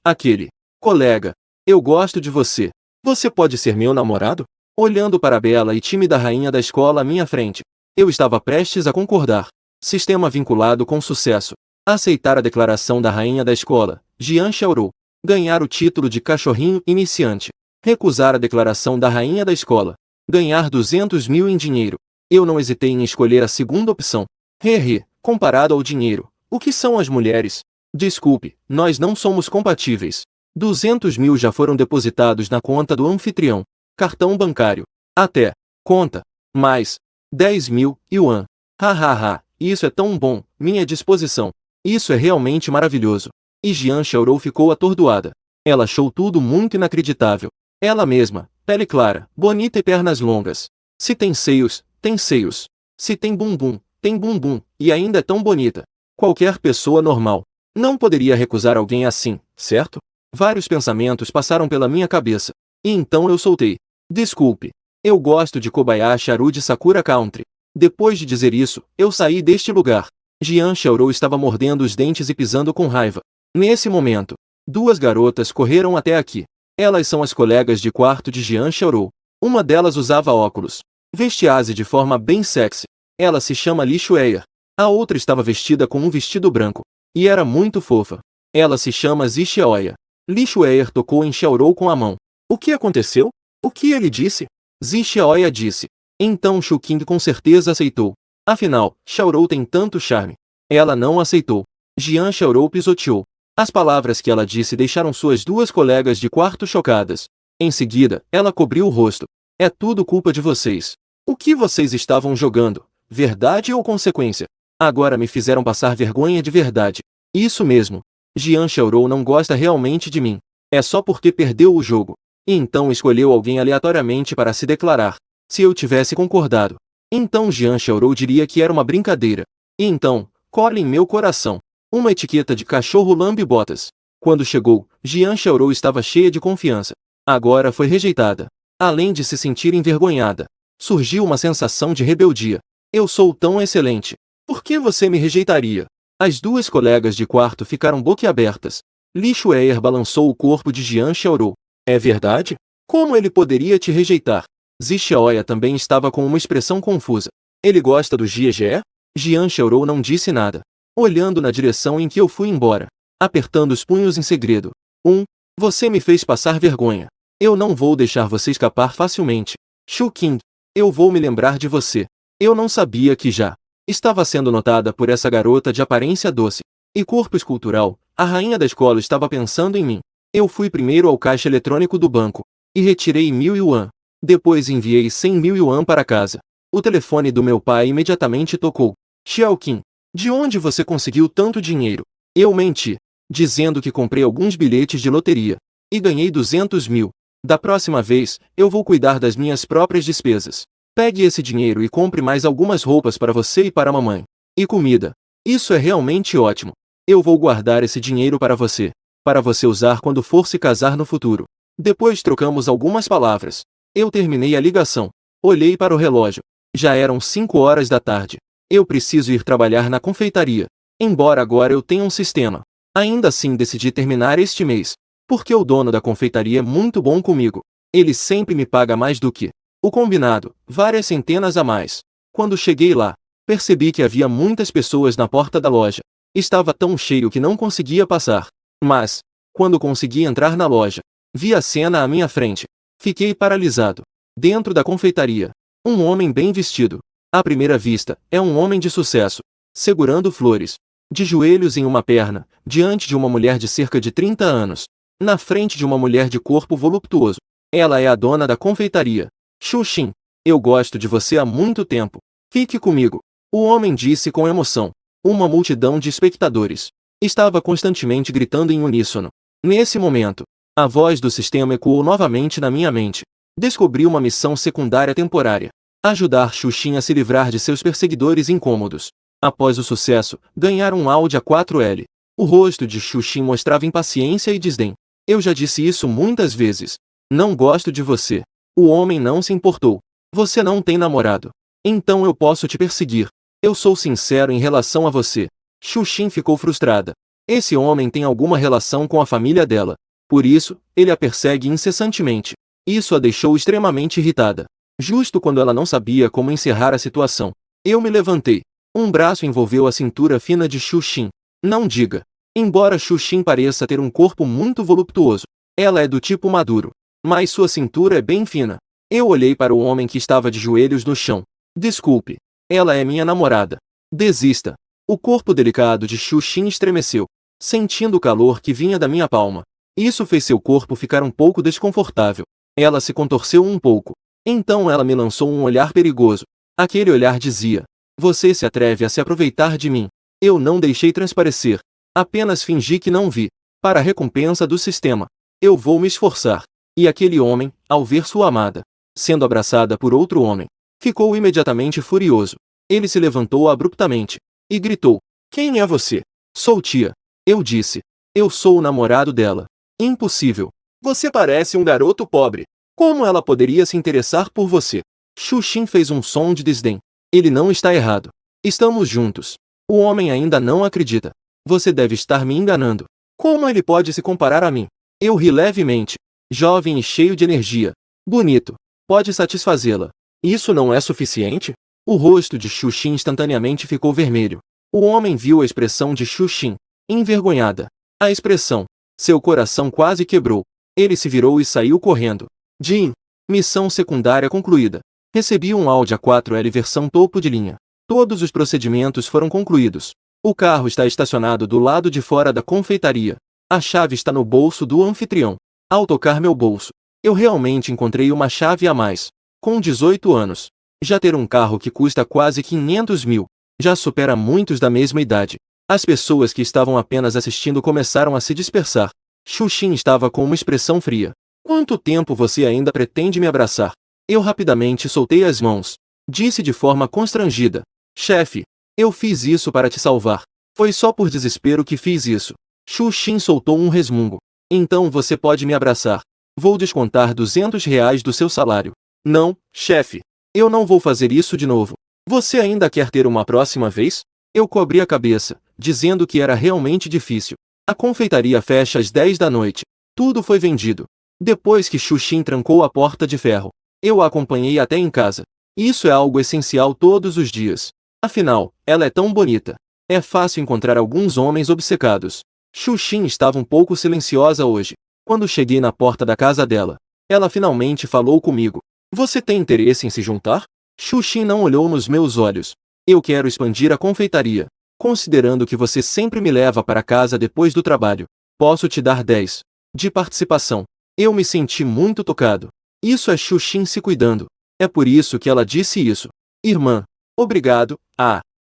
Aquele. Colega. Eu gosto de você. Você pode ser meu namorado? Olhando para a bela e tímida rainha da escola à minha frente, eu estava prestes a concordar. Sistema vinculado com sucesso. Aceitar a declaração da rainha da escola, Jian Xiaorou. Ganhar o título de cachorrinho iniciante. Recusar a declaração da rainha da escola. Ganhar 200 mil em dinheiro. Eu não hesitei em escolher a segunda opção. Comparado ao dinheiro, o que são as mulheres? Desculpe, nós não somos compatíveis. 200 mil já foram depositados na conta do anfitrião. Cartão bancário. Até. Conta. Mais. 10 mil yuan. Hahaha, isso é tão bom, minha disposição. Isso é realmente maravilhoso. E Jian Xiaorou ficou atordoada. Ela achou tudo muito inacreditável. Ela mesma, pele clara, bonita e pernas longas. Se tem seios, tem seios. Se tem bumbum, e ainda é tão bonita. Qualquer pessoa normal não poderia recusar alguém assim, certo? Vários pensamentos passaram pela minha cabeça. E então eu soltei. Desculpe. Eu gosto de Kobayashi Haru de Sakura Country. Depois de dizer isso, eu saí deste lugar. Jian Xiaorou estava mordendo os dentes e pisando com raiva. Nesse momento, duas garotas correram até aqui. Elas são as colegas de quarto de Jian Xiaorou. Uma delas usava óculos. Vestia-se de forma bem sexy. Ela se chama Li Shueya. A outra estava vestida com um vestido branco. E era muito fofa. Ela se chama Zi Xiaoya. Li Shueya tocou em Xiaorou com a mão. O que aconteceu? O que ele disse? Zi Xiaoya disse. Então Shu Qing com certeza aceitou. Afinal, Xiaorou tem tanto charme. Ela não aceitou. Jian Xiaorou pisoteou. As palavras que ela disse deixaram suas duas colegas de quarto chocadas. Em seguida, ela cobriu o rosto. É tudo culpa de vocês. O que vocês estavam jogando? Verdade ou consequência? Agora me fizeram passar vergonha de verdade. Isso mesmo. Jian Xiaorou não gosta realmente de mim. É só porque perdeu o jogo. E então escolheu alguém aleatoriamente para se declarar. Se eu tivesse concordado, então Jian Xiaorou diria que era uma brincadeira. E então, cola em meu coração. Uma etiqueta de cachorro lambe-botas. Quando chegou, Jian Xiaorou estava cheia de confiança. Agora foi rejeitada. Além de se sentir envergonhada, surgiu uma sensação de rebeldia. Eu sou tão excelente. Por que você me rejeitaria? As duas colegas de quarto ficaram boquiabertas. Li Shueya balançou o corpo de Jian Xiaorou. É verdade? Como ele poderia te rejeitar? Zi Xiaoya também estava com uma expressão confusa. Ele gosta do Jie? Jian Xiaorou não disse nada. Olhando na direção em que eu fui embora. Apertando os punhos em segredo. Você me fez passar vergonha. Eu não vou deixar você escapar facilmente. Shu Qing. Eu vou me lembrar de você. Eu não sabia que já estava sendo notada por essa garota de aparência doce e corpo escultural. A rainha da escola estava pensando em mim. Eu fui primeiro ao caixa eletrônico do banco e retirei 1000 yuan. Depois enviei 100 mil yuan para casa. O telefone do meu pai imediatamente tocou. Xiaoqing, de onde você conseguiu tanto dinheiro? Eu menti, dizendo que comprei alguns bilhetes de loteria e ganhei 200 mil. Da próxima vez, eu vou cuidar das minhas próprias despesas. Pegue esse dinheiro e compre mais algumas roupas para você e para a mamãe. E comida. Isso é realmente ótimo. Eu vou guardar esse dinheiro para você usar quando for se casar no futuro. Depois trocamos algumas palavras. Eu terminei a ligação. Olhei para o relógio. Já eram 5 horas da tarde. Eu preciso ir trabalhar na confeitaria. Embora agora eu tenha um sistema. Ainda assim decidi terminar este mês. Porque o dono da confeitaria é muito bom comigo. Ele sempre me paga mais do que o combinado, várias centenas a mais. Quando cheguei lá, percebi que havia muitas pessoas na porta da loja. Estava tão cheio que não conseguia passar. Mas, quando consegui entrar na loja, vi a cena à minha frente. Fiquei paralisado. Dentro da confeitaria, um homem bem vestido. À primeira vista, é um homem de sucesso, segurando flores, de joelhos em uma perna, diante de uma mulher de cerca de 30 anos, na frente de uma mulher de corpo voluptuoso. Ela é a dona da confeitaria. Shu Qing, eu gosto de você há muito tempo. Fique comigo. O homem disse com emoção. Uma multidão de espectadores estava constantemente gritando em uníssono. Nesse momento, a voz do sistema ecoou novamente na minha mente. Descobri uma missão secundária temporária. Ajudar Shu Qing a se livrar de seus perseguidores incômodos. Após o sucesso, ganhar um Audi A4L. O rosto de Shu Qing mostrava impaciência e desdém. Eu já disse isso muitas vezes. Não gosto de você. O homem não se importou. Você não tem namorado. Então eu posso te perseguir. Eu sou sincero em relação a você. Shu Qing ficou frustrada. Esse homem tem alguma relação com a família dela. Por isso, ele a persegue incessantemente. Isso a deixou extremamente irritada. Justo quando ela não sabia como encerrar a situação, eu me levantei. Um braço envolveu a cintura fina de Xu Xin. Não diga. Embora Xu Xin pareça ter um corpo muito voluptuoso, ela é do tipo maduro. Mas sua cintura é bem fina. Eu olhei para o homem que estava de joelhos no chão. Desculpe. Ela é minha namorada. Desista. O corpo delicado de Xu Xin estremeceu, sentindo o calor que vinha da minha palma. Isso fez seu corpo ficar um pouco desconfortável. Ela se contorceu um pouco. Então ela me lançou um olhar perigoso. Aquele olhar dizia: você se atreve a se aproveitar de mim. Eu não deixei transparecer. Apenas fingi que não vi. Para a recompensa do sistema, eu vou me esforçar. E aquele homem, ao ver sua amada sendo abraçada por outro homem, ficou imediatamente furioso. Ele se levantou abruptamente e gritou: quem é você? Sou tia. Eu disse: eu sou o namorado dela. Impossível. Você parece um garoto pobre. Como ela poderia se interessar por você? Xu Xin fez um som de desdém. Ele não está errado. Estamos juntos. O homem ainda não acredita. Você deve estar me enganando. Como ele pode se comparar a mim? Eu ri levemente. Jovem e cheio de energia. Bonito. Pode satisfazê-la. Isso não é suficiente? O rosto de Xu Xin instantaneamente ficou vermelho. O homem viu a expressão de Xu Xin, envergonhada. A expressão. Seu coração quase quebrou. Ele se virou e saiu correndo. Jin. Missão secundária concluída. Recebi um Audi A4L versão topo de linha. Todos os procedimentos foram concluídos. O carro está estacionado do lado de fora da confeitaria. A chave está no bolso do anfitrião. Ao tocar meu bolso, eu realmente encontrei uma chave a mais. Com 18 anos. Já ter um carro que custa quase 500 mil. Já supera muitos da mesma idade. As pessoas que estavam apenas assistindo começaram a se dispersar. Xu Xin estava com uma expressão fria. Quanto tempo você ainda pretende me abraçar? Eu rapidamente soltei as mãos. Disse de forma constrangida: chefe, eu fiz isso para te salvar. Foi só por desespero que fiz isso. Xu Xin soltou um resmungo. Então você pode me abraçar. Vou descontar R$ 200 do seu salário. Não, chefe. Eu não vou fazer isso de novo. Você ainda quer ter uma próxima vez? Eu cobri a cabeça, dizendo que era realmente difícil. A confeitaria fecha às 10 da noite. Tudo foi vendido. Depois que Xu Xin trancou a porta de ferro, eu a acompanhei até em casa. Isso é algo essencial todos os dias. Afinal, ela é tão bonita. É fácil encontrar alguns homens obcecados. Xu Xin estava um pouco silenciosa hoje. Quando cheguei na porta da casa dela, ela finalmente falou comigo. Você tem interesse em se juntar? Xu Xin não olhou nos meus olhos. Eu quero expandir a confeitaria. Considerando que você sempre me leva para casa depois do trabalho, posso te dar 10 de participação. Eu me senti muito tocado. Isso é Xu Xin se cuidando. É por isso que ela disse isso. Irmã, obrigado.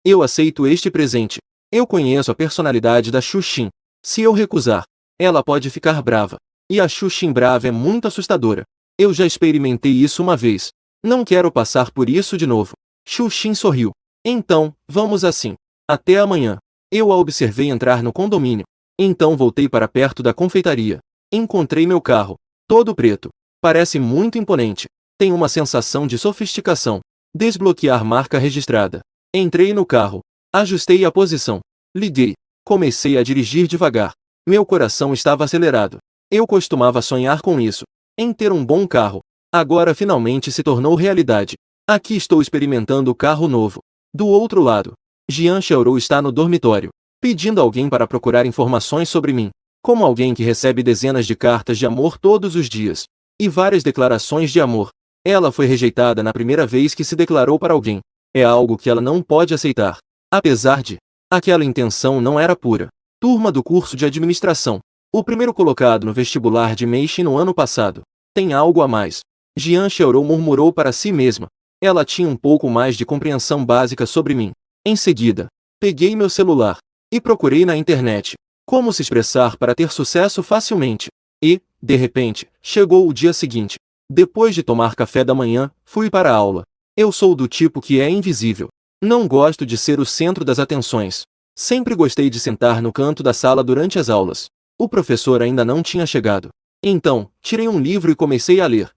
Eu aceito este presente. Eu conheço a personalidade da Xu Xin. Se eu recusar, ela pode ficar brava. E a Xu Xin brava é muito assustadora. Eu já experimentei isso uma vez. Não quero passar por isso de novo. Xu Xin sorriu. Então, vamos assim. Até amanhã. Eu a observei entrar no condomínio. Então voltei para perto da confeitaria. Encontrei meu carro. Todo preto. Parece muito imponente. Tem uma sensação de sofisticação. Desbloquear marca registrada. Entrei no carro. Ajustei a posição. Liguei. Comecei a dirigir devagar. Meu coração estava acelerado. Eu costumava sonhar com isso. Em ter um bom carro. Agora finalmente se tornou realidade. Aqui estou experimentando o carro novo. Do outro lado, Jian Xiaorou está no dormitório, pedindo alguém para procurar informações sobre mim. Como alguém que recebe dezenas de cartas de amor todos os dias. E várias declarações de amor. Ela foi rejeitada na primeira vez que se declarou para alguém. É algo que ela não pode aceitar. Apesar de, aquela intenção não era pura. Turma do curso de administração. O primeiro colocado no vestibular de Meixin no ano passado. Tem algo a mais. Jian Xiaorou murmurou para si mesma. Ela tinha um pouco mais de compreensão básica sobre mim. Em seguida, peguei meu celular e procurei na internet como se expressar para ter sucesso facilmente. E, de repente, chegou o dia seguinte. Depois de tomar café da manhã, fui para a aula. Eu sou do tipo que é invisível. Não gosto de ser o centro das atenções. Sempre gostei de sentar no canto da sala durante as aulas. O professor ainda não tinha chegado. Então, tirei um livro e comecei a ler.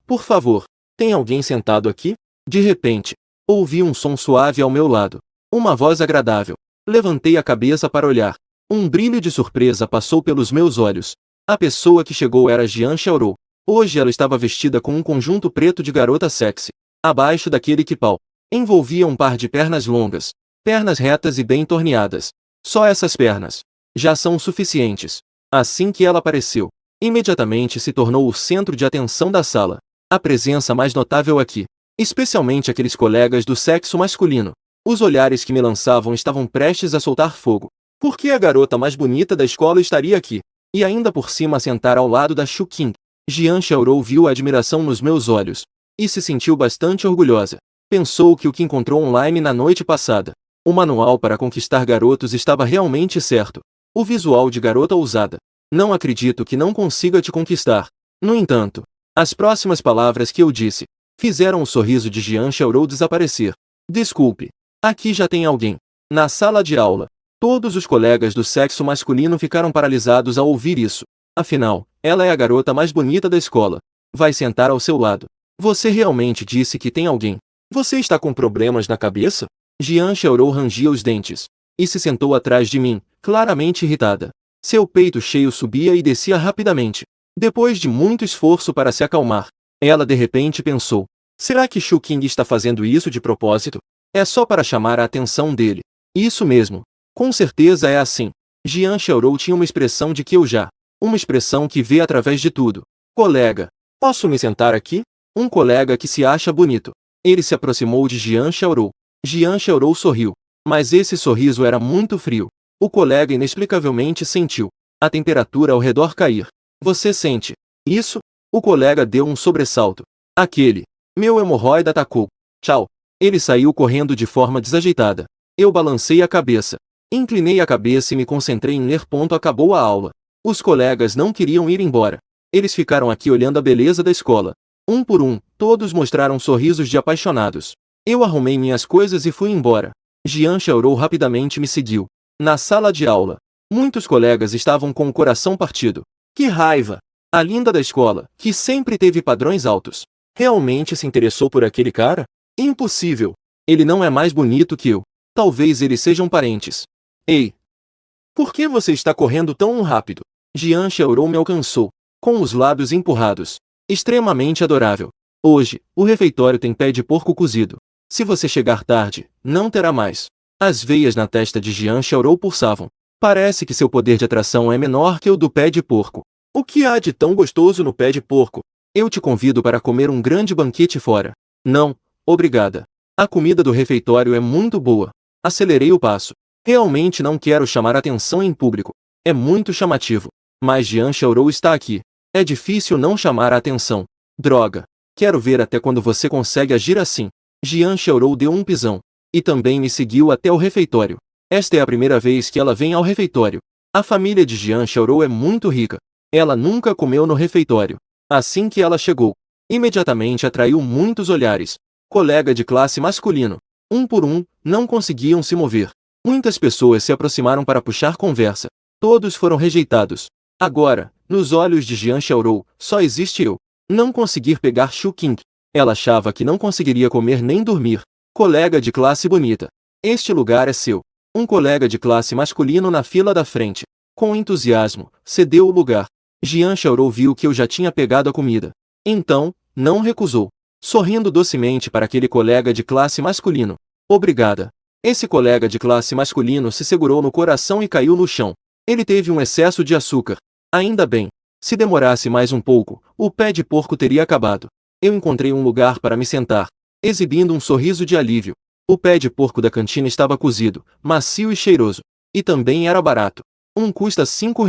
Por favor, tem alguém sentado aqui? De repente, ouvi um som suave ao meu lado. Uma voz agradável. Levantei a cabeça para olhar. Um brilho de surpresa passou pelos meus olhos. A pessoa que chegou era Jian Xiaorou. Hoje ela estava vestida com um conjunto preto de garota sexy. Abaixo daquele quipau, envolvia um par de pernas longas, pernas retas e bem torneadas. Só essas pernas já são suficientes. Assim que ela apareceu, imediatamente se tornou o centro de atenção da sala. A presença mais notável aqui, especialmente aqueles colegas do sexo masculino. Os olhares que me lançavam estavam prestes a soltar fogo. Por que a garota mais bonita da escola estaria aqui? E ainda por cima sentar ao lado da Shu Qing. Jian Xiaorou viu a admiração nos meus olhos e se sentiu bastante orgulhosa. Pensou que o que encontrou online na noite passada, o manual para conquistar garotos, estava realmente certo. O visual de garota ousada. Não acredito que não consiga te conquistar. No entanto, as próximas palavras que eu disse fizeram o sorriso de Jian Xiaorou desaparecer. Desculpe, aqui já tem alguém. Na sala de aula, todos os colegas do sexo masculino ficaram paralisados ao ouvir isso. Afinal, ela é a garota mais bonita da escola. Vai sentar ao seu lado. Você realmente disse que tem alguém? Você está com problemas na cabeça? Jian Xiaorou rangia os dentes e se sentou atrás de mim, claramente irritada. Seu peito cheio subia e descia rapidamente. Depois de muito esforço para se acalmar, ela de repente pensou: será que Shu Qing está fazendo isso de propósito? É só para chamar a atenção dele. Isso mesmo. Com certeza é assim. Jian Xiaorou tinha uma expressão de que eu já. Uma expressão que vê através de tudo. Colega, posso me sentar aqui? Um colega que se acha bonito. Ele se aproximou de Jian Xiaorou. Jian Xiaorou sorriu. Mas esse sorriso era muito frio. O colega inexplicavelmente sentiu a temperatura ao redor cair. Você sente isso? O colega deu um sobressalto. Aquele. Meu hemorroida atacou. Tchau. Ele saiu correndo de forma desajeitada. Eu balancei a cabeça. Inclinei a cabeça e me concentrei em ler. Acabou a aula. Os colegas não queriam ir embora. Eles ficaram aqui olhando a beleza da escola. Um por um, todos mostraram sorrisos de apaixonados. Eu arrumei minhas coisas e fui embora. Jian Xiaorou rapidamente me seguiu. Na sala de aula, muitos colegas estavam com o coração partido. Que raiva! A linda da escola, que sempre teve padrões altos, realmente se interessou por aquele cara? Impossível! Ele não é mais bonito que eu. Talvez eles sejam parentes. Ei! Por que você está correndo tão rápido? Jian Xiaorou me alcançou, com os lábios empurrados. Extremamente adorável. Hoje, o refeitório tem pé de porco cozido. Se você chegar tarde, não terá mais. As veias na testa de Jian Xiaorou pulsavam. Parece que seu poder de atração é menor que o do pé de porco. O que há de tão gostoso no pé de porco? Eu te convido para comer um grande banquete fora. Não, obrigada. A comida do refeitório é muito boa. Acelerei o passo. Realmente não quero chamar atenção em público. É muito chamativo. Mas Jian Xiaorou está aqui. É difícil não chamar a atenção. Droga. Quero ver até quando você consegue agir assim. Jian Xiaorou deu um pisão. E também me seguiu até o refeitório. Esta é a primeira vez que ela vem ao refeitório. A família de Jian Xiaorou é muito rica. Ela nunca comeu no refeitório. Assim que ela chegou, imediatamente atraiu muitos olhares. Colega de classe masculino. Um por um, não conseguiam se mover. Muitas pessoas se aproximaram para puxar conversa. Todos foram rejeitados. Agora, nos olhos de Jian Xiaorou, só existe eu. Não conseguir pegar Shu Qing. Ela achava que não conseguiria comer nem dormir. Colega de classe bonita. Este lugar é seu. Um colega de classe masculino na fila da frente, com entusiasmo, cedeu o lugar. Jian Xiaorou viu que eu já tinha pegado a comida. Então, não recusou. Sorrindo docemente para aquele colega de classe masculino. Obrigada. Esse colega de classe masculino se segurou no coração e caiu no chão. Ele teve um excesso de açúcar. Ainda bem. Se demorasse mais um pouco, o pé de porco teria acabado. Eu encontrei um lugar para me sentar, exibindo um sorriso de alívio. O pé de porco da cantina estava cozido, macio e cheiroso. E também era barato. Um custa R$ 5.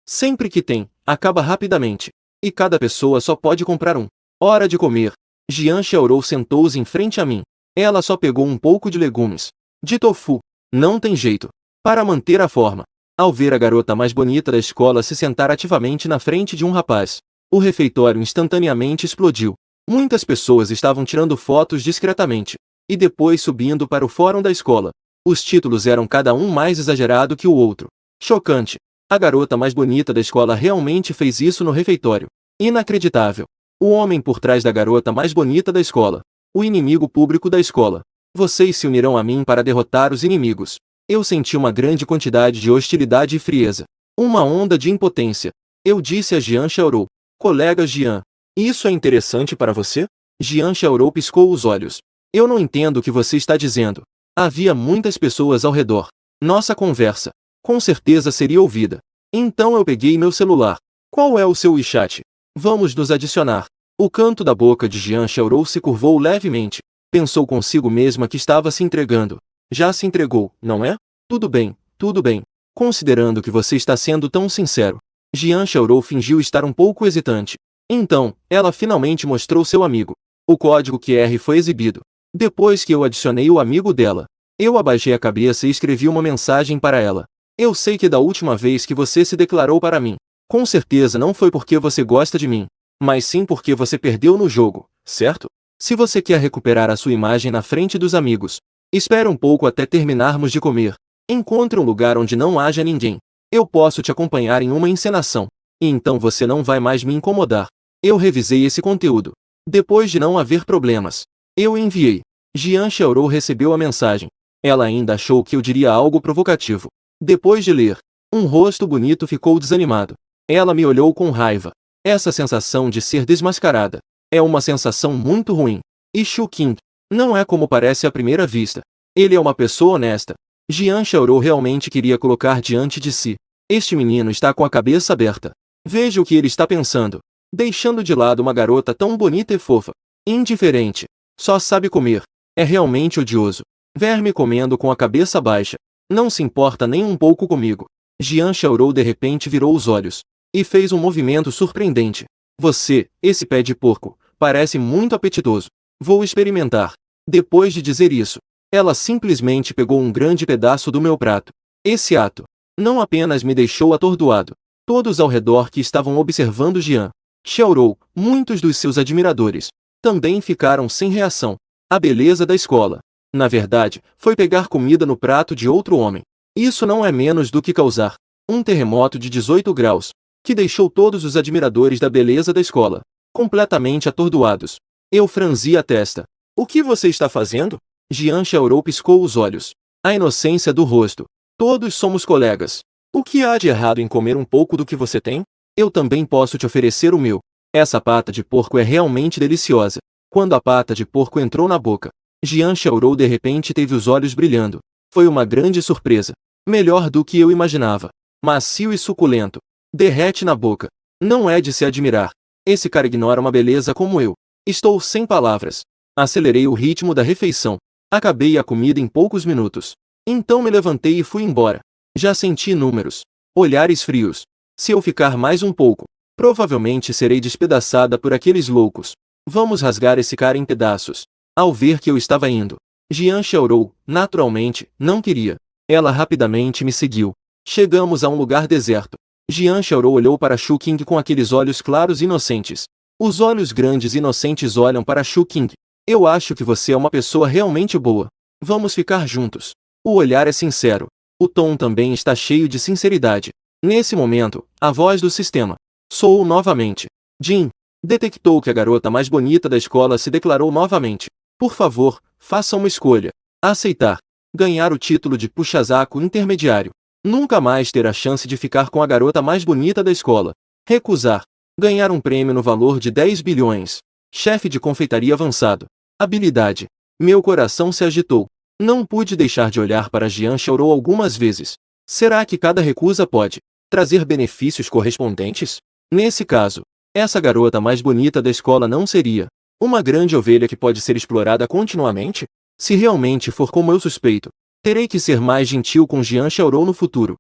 Sempre que tem, acaba rapidamente. E cada pessoa só pode comprar um. Hora de comer. Jian Xiaorou sentou-se em frente a mim. Ela só pegou um pouco de legumes. De tofu. Não tem jeito. Para manter a forma. Ao ver a garota mais bonita da escola se sentar ativamente na frente de um rapaz, o refeitório instantaneamente explodiu. Muitas pessoas estavam tirando fotos discretamente e depois subindo para o fórum da escola. Os títulos eram cada um mais exagerado que o outro. Chocante. A garota mais bonita da escola realmente fez isso no refeitório. Inacreditável. O homem por trás da garota mais bonita da escola. O inimigo público da escola. Vocês se unirão a mim para derrotar os inimigos. Eu senti uma grande quantidade de hostilidade e frieza. Uma onda de impotência. Eu disse a Jian Xiaorou: Colega Jian, isso é interessante para você? Jian Xiaorou piscou os olhos. Eu não entendo o que você está dizendo. Havia muitas pessoas ao redor. Nossa conversa, com certeza, seria ouvida. Então eu peguei meu celular. Qual é o seu WeChat? Vamos nos adicionar. O canto da boca de Jian Xiaorou se curvou levemente. Pensou consigo mesma que estava se entregando. Já se entregou, não é? Tudo bem, tudo bem. Considerando que você está sendo tão sincero. Jian Xiaorou fingiu estar um pouco hesitante. Então, ela finalmente mostrou seu amigo. O código QR foi exibido. Depois que eu adicionei o amigo dela, eu abaixei a cabeça e escrevi uma mensagem para ela. Eu sei que da última vez que você se declarou para mim, com certeza não foi porque você gosta de mim, mas sim porque você perdeu no jogo, certo? Se você quer recuperar a sua imagem na frente dos amigos, espere um pouco até terminarmos de comer. Encontre um lugar onde não haja ninguém. Eu posso te acompanhar em uma encenação. E então você não vai mais me incomodar. Eu revisei esse conteúdo. Depois de não haver problemas, eu enviei. Jian Xiaorou recebeu a mensagem. Ela ainda achou que eu diria algo provocativo. Depois de ler, um rosto bonito ficou desanimado. Ela me olhou com raiva. Essa sensação de ser desmascarada é uma sensação muito ruim. E Shu Qing não é como parece à primeira vista. Ele é uma pessoa honesta. Jian Xiaorou realmente queria colocar diante de si. Este menino está com a cabeça aberta. Veja o que ele está pensando. Deixando de lado uma garota tão bonita e fofa. Indiferente. Só sabe comer. É realmente odioso. Verme comendo com a cabeça baixa. Não se importa nem um pouco comigo. Jian Xiaorou de repente virou os olhos. E fez um movimento surpreendente. Você, esse pé de porco, parece muito apetitoso. Vou experimentar. Depois de dizer isso, ela simplesmente pegou um grande pedaço do meu prato. Esse ato não apenas me deixou atordoado. Todos ao redor que estavam observando Jian Xiaorou, muitos dos seus admiradores, também ficaram sem reação. A beleza da escola, na verdade, foi pegar comida no prato de outro homem. Isso não é menos do que causar um terremoto de 18 graus, que deixou todos os admiradores da beleza da escola completamente atordoados. Eu franzi a testa. O que você está fazendo? Jian Xiaorou piscou os olhos. A inocência do rosto. Todos somos colegas. O que há de errado em comer um pouco do que você tem? Eu também posso te oferecer o meu. Essa pata de porco é realmente deliciosa. Quando a pata de porco entrou na boca, Jian Xiaorou de repente teve os olhos brilhando. Foi uma grande surpresa. Melhor do que eu imaginava. Macio e suculento. Derrete na boca. Não é de se admirar. Esse cara ignora uma beleza como eu. Estou sem palavras. Acelerei o ritmo da refeição. Acabei a comida em poucos minutos. Então me levantei e fui embora. Já senti inúmeros olhares frios. Se eu ficar mais um pouco, provavelmente serei despedaçada por aqueles loucos. Vamos rasgar esse cara em pedaços. Ao ver que eu estava indo, Jian Xiaorou, naturalmente, não queria. Ela rapidamente me seguiu. Chegamos a um lugar deserto. Jian Xiaorou olhou para Shu Qing com aqueles olhos claros e inocentes. Os olhos grandes e inocentes olham para Shu Qing. Eu acho que você é uma pessoa realmente boa. Vamos ficar juntos. O olhar é sincero. O tom também está cheio de sinceridade. Nesse momento, a voz do sistema soou novamente. Jin detectou que a garota mais bonita da escola se declarou novamente. Por favor, faça uma escolha. Aceitar. Ganhar o título de puxa-saco intermediário. Nunca mais ter a chance de ficar com a garota mais bonita da escola. Recusar. Ganhar um prêmio no valor de 10 bilhões. Chefe de confeitaria avançado. Habilidade. Meu coração se agitou. Não pude deixar de olhar para Jian Xiaorou algumas vezes. Será que cada recusa pode trazer benefícios correspondentes? Nesse caso, essa garota mais bonita da escola não seria uma grande ovelha que pode ser explorada continuamente? Se realmente for como eu suspeito, terei que ser mais gentil com Jian Xiaorou no futuro.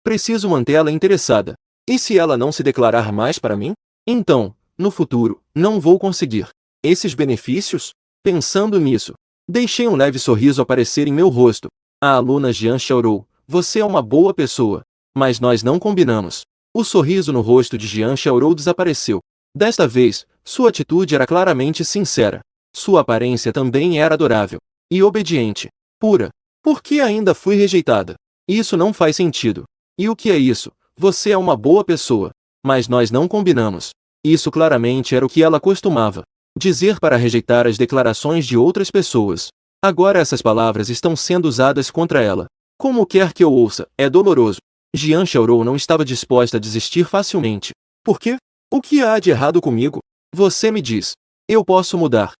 Preciso mantê-la interessada. E se ela não se declarar mais para mim? Então, no futuro, não vou conseguir esses benefícios? Pensando nisso, deixei um leve sorriso aparecer em meu rosto. A aluna Jian Xiaorou, você é uma boa pessoa, mas nós não combinamos. O sorriso no rosto de Jian Xiaorou desapareceu. Desta vez, sua atitude era claramente sincera. Sua aparência também era adorável e obediente. Pura. Por que ainda fui rejeitada? Isso não faz sentido. E o que é isso? Você é uma boa pessoa, mas nós não combinamos. Isso claramente era o que ela costumava dizer para rejeitar as declarações de outras pessoas. Agora essas palavras estão sendo usadas contra ela. Como quer que eu ouça, é doloroso. Jian Xiaorou não estava disposta a desistir facilmente. Por quê? O que há de errado comigo? Você me diz. Eu posso mudar.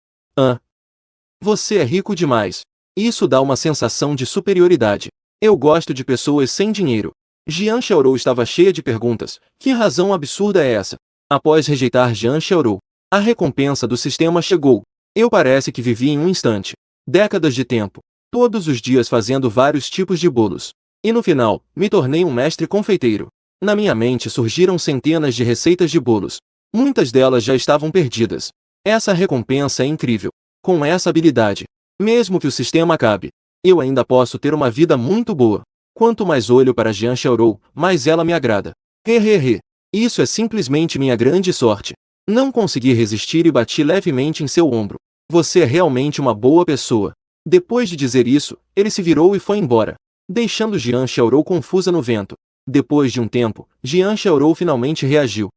Você é rico demais. Isso dá uma sensação de superioridade. Eu gosto de pessoas sem dinheiro. Jian Xiaorou estava cheia de perguntas. Que razão absurda é essa? Após rejeitar Jian Xiaorou, a recompensa do sistema chegou. Eu parece que vivi em um instante. Décadas de tempo. Todos os dias fazendo vários tipos de bolos. E no final, me tornei um mestre confeiteiro. Na minha mente surgiram centenas de receitas de bolos. Muitas delas já estavam perdidas. Essa recompensa é incrível. Com essa habilidade, mesmo que o sistema acabe, eu ainda posso ter uma vida muito boa. Quanto mais olho para Jian Xiaorou, mais ela me agrada. Hehehe. Isso é simplesmente minha grande sorte. Não consegui resistir e bati levemente em seu ombro. Você é realmente uma boa pessoa. Depois de dizer isso, ele se virou e foi embora, deixando Jian Xiaorou confusa no vento. Depois de um tempo, Jian Xiaorou finalmente reagiu.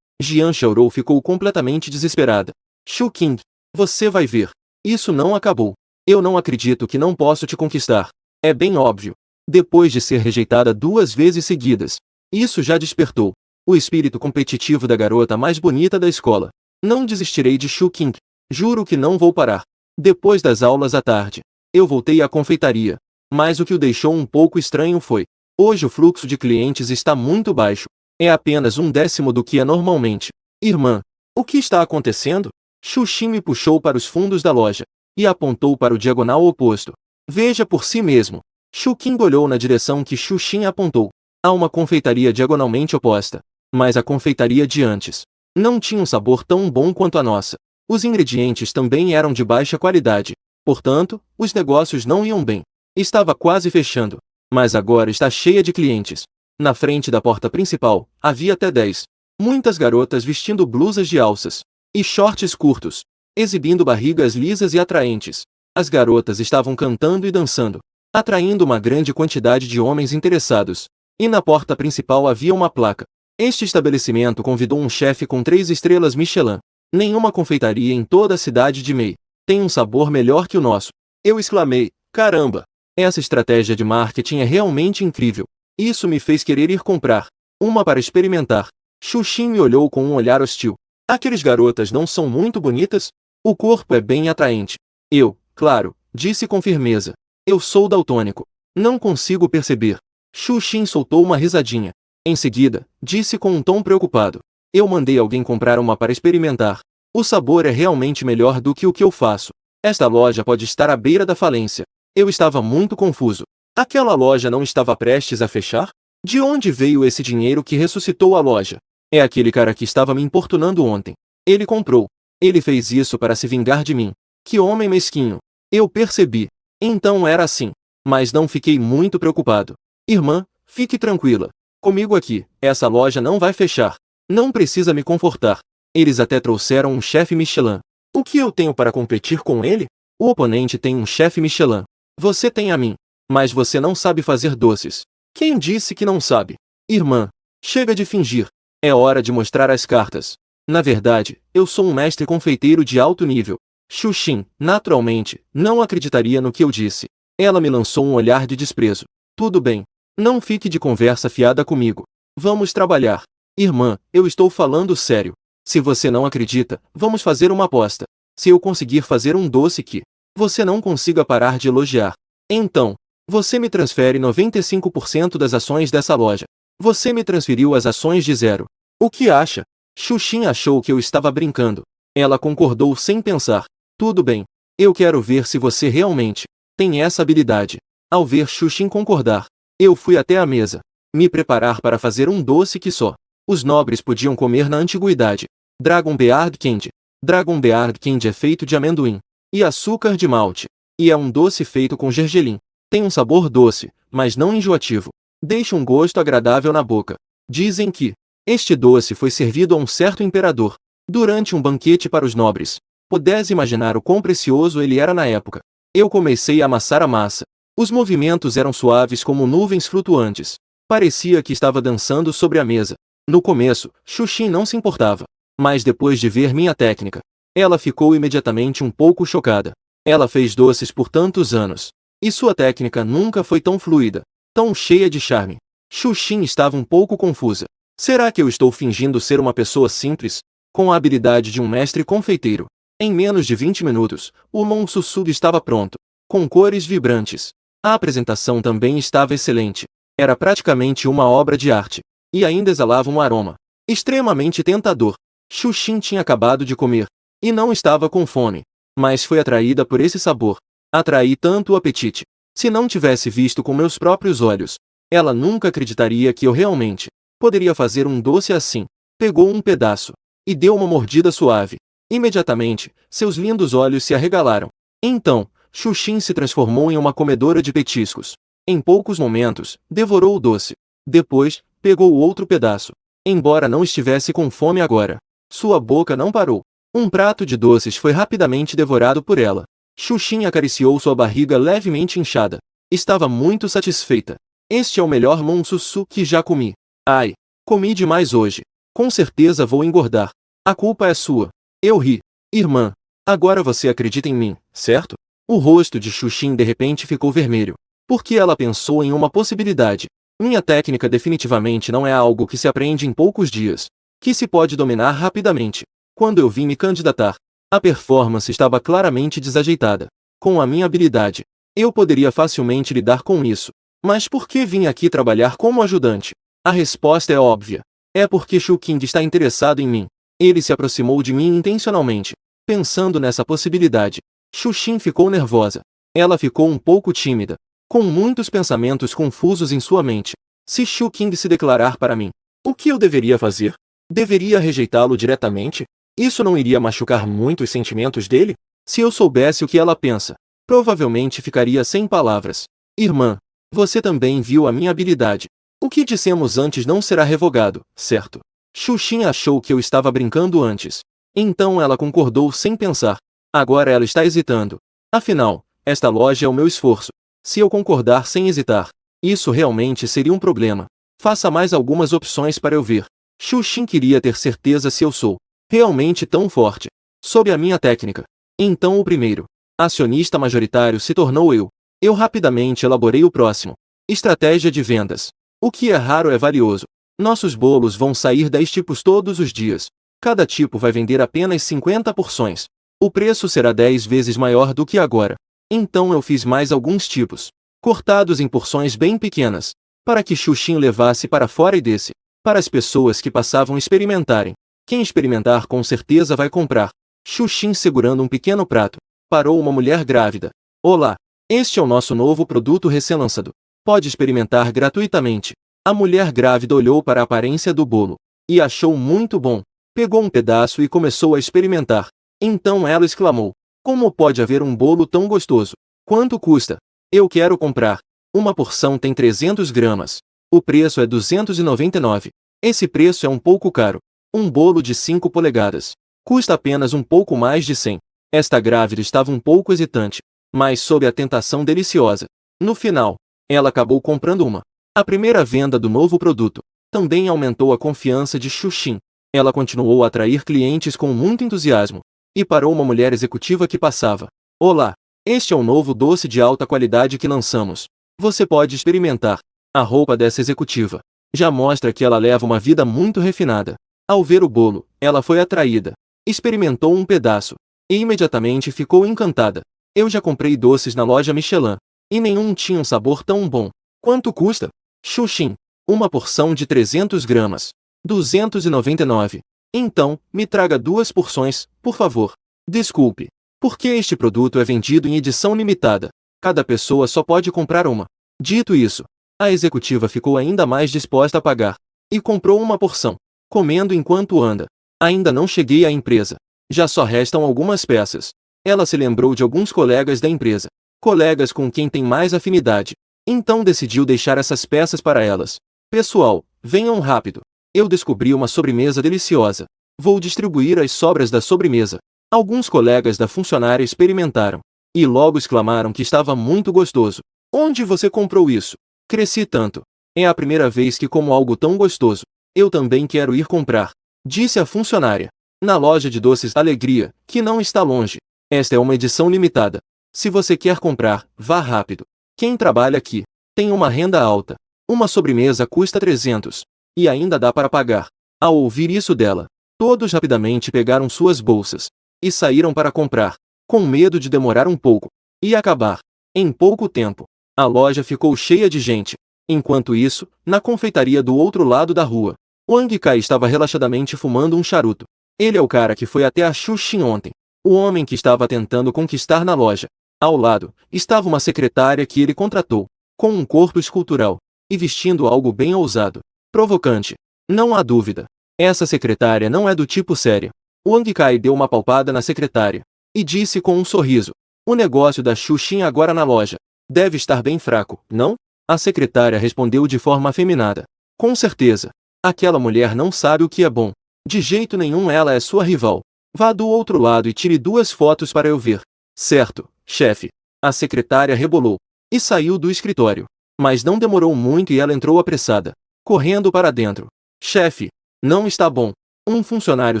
Jian Xiaorou ficou completamente desesperada. Shu Qing, você vai ver. Isso não acabou. Eu não acredito que não posso te conquistar. É bem óbvio. Depois de ser rejeitada 2 vezes seguidas, isso já despertou o espírito competitivo da garota mais bonita da escola. Não desistirei de Shu Qing. Juro que não vou parar. Depois das aulas à tarde, eu voltei à confeitaria. Mas o que o deixou um pouco estranho foi: hoje o fluxo de clientes está muito baixo. É apenas 1/10 do que é normalmente. Irmã, o que está acontecendo? Shu Xin me puxou para os fundos da loja e apontou para o diagonal oposto. Veja por si mesmo. Shu Qing olhou na direção que Shu Xin apontou. Há uma confeitaria diagonalmente oposta. Mas a confeitaria de antes não tinha um sabor tão bom quanto a nossa. Os ingredientes também eram de baixa qualidade. Portanto, os negócios não iam bem. Estava quase fechando. Mas agora está cheia de clientes. Na frente da porta principal, havia até 10. Muitas garotas vestindo blusas de alças e shorts curtos, exibindo barrigas lisas e atraentes. As garotas estavam cantando e dançando, atraindo uma grande quantidade de homens interessados. E na porta principal havia uma placa. Este estabelecimento convidou um chefe com 3 estrelas Michelin. Nenhuma confeitaria em toda a cidade de Mei tem um sabor melhor que o nosso. Eu exclamei: caramba! Essa estratégia de marketing é realmente incrível. Isso me fez querer ir comprar uma para experimentar. Shu Xin me olhou com um olhar hostil. Aquelas garotas não são muito bonitas? O corpo é bem atraente. Eu, claro, disse com firmeza. Eu sou daltônico. Não consigo perceber. Shu Xin soltou uma risadinha. Em seguida, disse com um tom preocupado. Eu mandei alguém comprar uma para experimentar. O sabor é realmente melhor do que o que eu faço. Esta loja pode estar à beira da falência. Eu estava muito confuso. Aquela loja não estava prestes a fechar? De onde veio esse dinheiro que ressuscitou a loja? É aquele cara que estava me importunando ontem. Ele comprou. Ele fez isso para se vingar de mim. Que homem mesquinho. Eu percebi. Então era assim. Mas não fiquei muito preocupado. Irmã, fique tranquila. Comigo aqui, essa loja não vai fechar. Não precisa me confortar. Eles até trouxeram um chefe Michelin. O que eu tenho para competir com ele? O oponente tem um chefe Michelin. Você tem a mim. Mas você não sabe fazer doces. Quem disse que não sabe? Irmã, chega de fingir. É hora de mostrar as cartas. Na verdade, eu sou um mestre confeiteiro de alto nível. Shu Xin, naturalmente, não acreditaria no que eu disse. Ela me lançou um olhar de desprezo. Tudo bem. Não fique de conversa fiada comigo. Vamos trabalhar. Irmã, eu estou falando sério. Se você não acredita, vamos fazer uma aposta. Se eu conseguir fazer um doce que você não consiga parar de elogiar, então, você me transfere 95% das ações dessa loja. Você me transferiu as ações de zero. O que acha? Shu Xin achou que eu estava brincando. Ela concordou sem pensar. Tudo bem. Eu quero ver se você realmente tem essa habilidade. Ao ver Shu Xin concordar, eu fui até a mesa, me preparar para fazer um doce que só os nobres podiam comer na antiguidade. Dragon Beard Candy. Dragon Beard Candy é feito de amendoim e açúcar de malte, e é um doce feito com gergelim. Tem um sabor doce, mas não enjoativo. Deixa um gosto agradável na boca. Dizem que este doce foi servido a um certo imperador durante um banquete para os nobres. Podes imaginar o quão precioso ele era na época. Eu comecei a amassar a massa. Os movimentos eram suaves como nuvens flutuantes. Parecia que estava dançando sobre a mesa. No começo, Shu Xin não se importava. Mas depois de ver minha técnica, ela ficou imediatamente um pouco chocada. Ela fez doces por tantos anos. E sua técnica nunca foi tão fluida, tão cheia de charme. Xuxin estava um pouco confusa. Será que eu estou fingindo ser uma pessoa simples, com a habilidade de um mestre confeiteiro? Em menos de 20 minutos, o Monsussub estava pronto, com cores vibrantes. A apresentação também estava excelente. Era praticamente uma obra de arte. E ainda exalava um aroma extremamente tentador. Xuxin tinha acabado de comer, e não estava com fome, mas foi atraída por esse sabor. Atraí tanto o apetite. Se não tivesse visto com meus próprios olhos, ela nunca acreditaria que eu realmente poderia fazer um doce assim. Pegou um pedaço e deu uma mordida suave. Imediatamente, seus lindos olhos se arregalaram. Então, Xuxin se transformou em uma comedora de petiscos. Em poucos momentos, devorou o doce. Depois, pegou o outro pedaço. Embora não estivesse com fome agora, sua boca não parou. Um prato de doces foi rapidamente devorado por ela. Xuxin acariciou sua barriga levemente inchada. Estava muito satisfeita. Este é o melhor monsussu que já comi. Ai, comi demais hoje. Com certeza vou engordar. A culpa é sua. Eu ri. Irmã, agora você acredita em mim, certo? O rosto de Xuxin de repente ficou vermelho. Porque ela pensou em uma possibilidade. Minha técnica definitivamente não é algo que se aprende em poucos dias, que se pode dominar rapidamente. Quando eu vim me candidatar, a performance estava claramente desajeitada. Com a minha habilidade, eu poderia facilmente lidar com isso. Mas por que vim aqui trabalhar como ajudante? A resposta é óbvia. É porque Xuking está interessado em mim. Ele se aproximou de mim intencionalmente. Pensando nessa possibilidade, Xuxin ficou nervosa. Ela ficou um pouco tímida, com muitos pensamentos confusos em sua mente. Se Xuking se declarar para mim, o que eu deveria fazer? Deveria rejeitá-lo diretamente? Isso não iria machucar muito os sentimentos dele? Se eu soubesse o que ela pensa, provavelmente ficaria sem palavras. Irmã, você também viu a minha habilidade. O que dissemos antes não será revogado, certo? Xuxin achou que eu estava brincando antes. Então ela concordou sem pensar. Agora ela está hesitando. Afinal, esta loja é o meu esforço. Se eu concordar sem hesitar, isso realmente seria um problema. Faça mais algumas opções para eu ver. Xuxin queria ter certeza se eu sou realmente tão forte sob a minha técnica. Então o primeiro acionista majoritário se tornou eu. Eu rapidamente elaborei o próximo. Estratégia de vendas. O que é raro é valioso. Nossos bolos vão sair 10 tipos todos os dias. Cada tipo vai vender apenas 50 porções. O preço será 10 vezes maior do que agora. Então eu fiz mais alguns tipos, cortados em porções bem pequenas, para que Xuxin levasse para fora e desse, para as pessoas que passavam experimentarem. Quem experimentar com certeza vai comprar. Xuxin segurando um pequeno prato. Parou uma mulher grávida. Olá, este é o nosso novo produto recém-lançado. Pode experimentar gratuitamente. A mulher grávida olhou para a aparência do bolo e achou muito bom. Pegou um pedaço e começou a experimentar. Então ela exclamou: como pode haver um bolo tão gostoso? Quanto custa? Eu quero comprar. Uma porção tem 300 gramas. O preço é 299. Esse preço é um pouco caro. Um bolo de 5 polegadas custa apenas um pouco mais de 100. Esta grávida estava um pouco hesitante, mas sob a tentação deliciosa. No final, ela acabou comprando uma. A primeira venda do novo produto também aumentou a confiança de Xuxin. Ela continuou a atrair clientes com muito entusiasmo. E parou uma mulher executiva que passava. Olá, este é um novo doce de alta qualidade que lançamos. Você pode experimentar. A roupa dessa executiva já mostra que ela leva uma vida muito refinada. Ao ver o bolo, ela foi atraída. Experimentou um pedaço e imediatamente ficou encantada. Eu já comprei doces na loja Michelin, e nenhum tinha um sabor tão bom. Quanto custa? Xuxin, uma porção de 300 gramas. 299. Então, me traga 2 porções, por favor. Desculpe. Porque este produto é vendido em edição limitada. Cada pessoa só pode comprar uma. Dito isso, a executiva ficou ainda mais disposta a pagar. E comprou uma porção, comendo enquanto anda. Ainda não cheguei à empresa. Já só restam algumas peças. Ela se lembrou de alguns colegas da empresa. Colegas com quem tem mais afinidade. Então decidiu deixar essas peças para elas. Pessoal, venham rápido. Eu descobri uma sobremesa deliciosa. Vou distribuir as sobras da sobremesa. Alguns colegas da funcionária experimentaram. E logo exclamaram que estava muito gostoso. Onde você comprou isso? Cresci tanto. É a primeira vez que como algo tão gostoso. Eu também quero ir comprar. Disse a funcionária. Na loja de doces Alegria, que não está longe. Esta é uma edição limitada. Se você quer comprar, vá rápido. Quem trabalha aqui tem uma renda alta. Uma sobremesa custa 300. E ainda dá para pagar. Ao ouvir isso dela, todos rapidamente pegaram suas bolsas e saíram para comprar, com medo de demorar um pouco e acabar. Em pouco tempo, a loja ficou cheia de gente. Enquanto isso, na confeitaria do outro lado da rua, Wang Kai estava relaxadamente fumando um charuto. Ele é o cara que foi até a Xuxin ontem. O homem que estava tentando conquistar na loja. Ao lado, estava uma secretária que ele contratou, com um corpo escultural, e vestindo algo bem ousado, provocante. Não há dúvida. Essa secretária não é do tipo séria. Wang Kai deu uma palpada na secretária, e disse com um sorriso: o negócio da Xuxin agora na loja deve estar bem fraco, não? A secretária respondeu de forma afeminada: com certeza. Aquela mulher não sabe o que é bom. De jeito nenhum ela é sua rival. Vá do outro lado e tire 2 fotos para eu ver. Certo, chefe. A secretária rebolou e saiu do escritório. Mas não demorou muito e ela entrou apressada, correndo para dentro. Chefe, não está bom. Um funcionário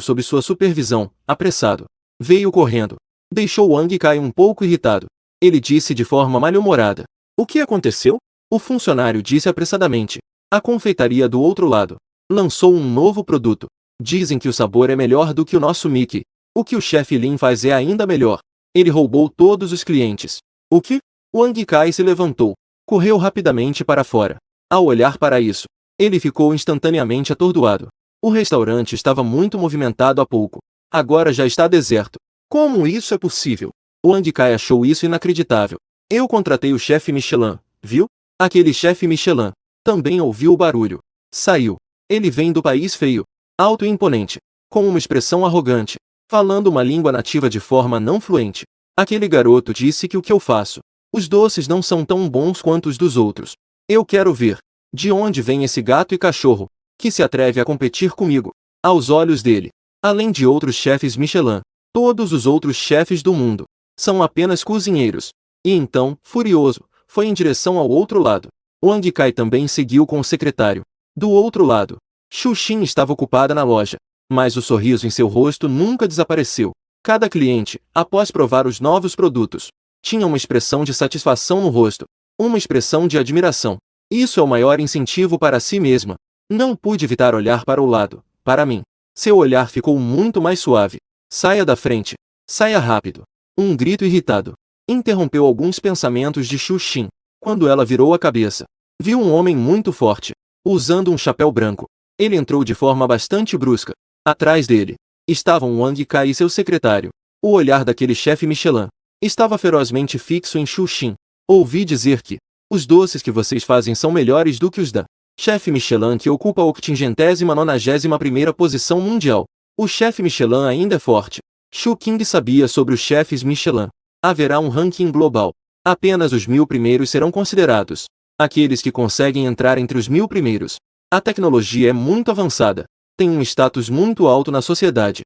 sob sua supervisão, apressado, veio correndo. Deixou Wang Kai um pouco irritado. Ele disse de forma mal-humorada: o que aconteceu? O funcionário disse apressadamente: a confeitaria do outro lado lançou um novo produto. Dizem que o sabor é melhor do que o nosso Mickey. O que o chefe Lin faz é ainda melhor. Ele roubou todos os clientes. O que? Wang Kai se levantou. Correu rapidamente para fora. Ao olhar para isso, ele ficou instantaneamente atordoado. O restaurante estava muito movimentado há pouco. Agora já está deserto. Como isso é possível? Wang Kai achou isso inacreditável. Eu contratei o chefe Michelin, viu? Aquele chefe Michelin também ouviu o barulho. Saiu. Ele vem do país feio, alto e imponente, com uma expressão arrogante, falando uma língua nativa de forma não fluente. Aquele garoto disse que o que eu faço, os doces não são tão bons quanto os dos outros. Eu quero ver de onde vem esse gato e cachorro que se atreve a competir comigo. Aos olhos dele, além de outros chefes Michelin, todos os outros chefes do mundo são apenas cozinheiros. E então, furioso, foi em direção ao outro lado. Wang Kai também seguiu com o secretário. Do outro lado, Xuxin estava ocupada na loja, mas o sorriso em seu rosto nunca desapareceu. Cada cliente, após provar os novos produtos, tinha uma expressão de satisfação no rosto, uma expressão de admiração. Isso é o maior incentivo para si mesma. Não pude evitar olhar para o lado, para mim. Seu olhar ficou muito mais suave. Saia da frente. Saia rápido. Um grito irritado interrompeu alguns pensamentos de Xuxin. Quando ela virou a cabeça, viu um homem muito forte, usando um chapéu branco. Ele entrou de forma bastante brusca. Atrás dele estavam Wang Kai e seu secretário. O olhar daquele chefe Michelin estava ferozmente fixo em Xuxin. Ouvi dizer que os doces que vocês fazem são melhores do que os da chefe Michelin, que ocupa a 891ª posição mundial. O chefe Michelin ainda é forte. Xu Qing sabia sobre os chefes Michelin. Haverá um ranking global. Apenas os 1000 primeiros serão considerados. Aqueles que conseguem entrar entre os 1000 primeiros. A tecnologia é muito avançada. Tem um status muito alto na sociedade.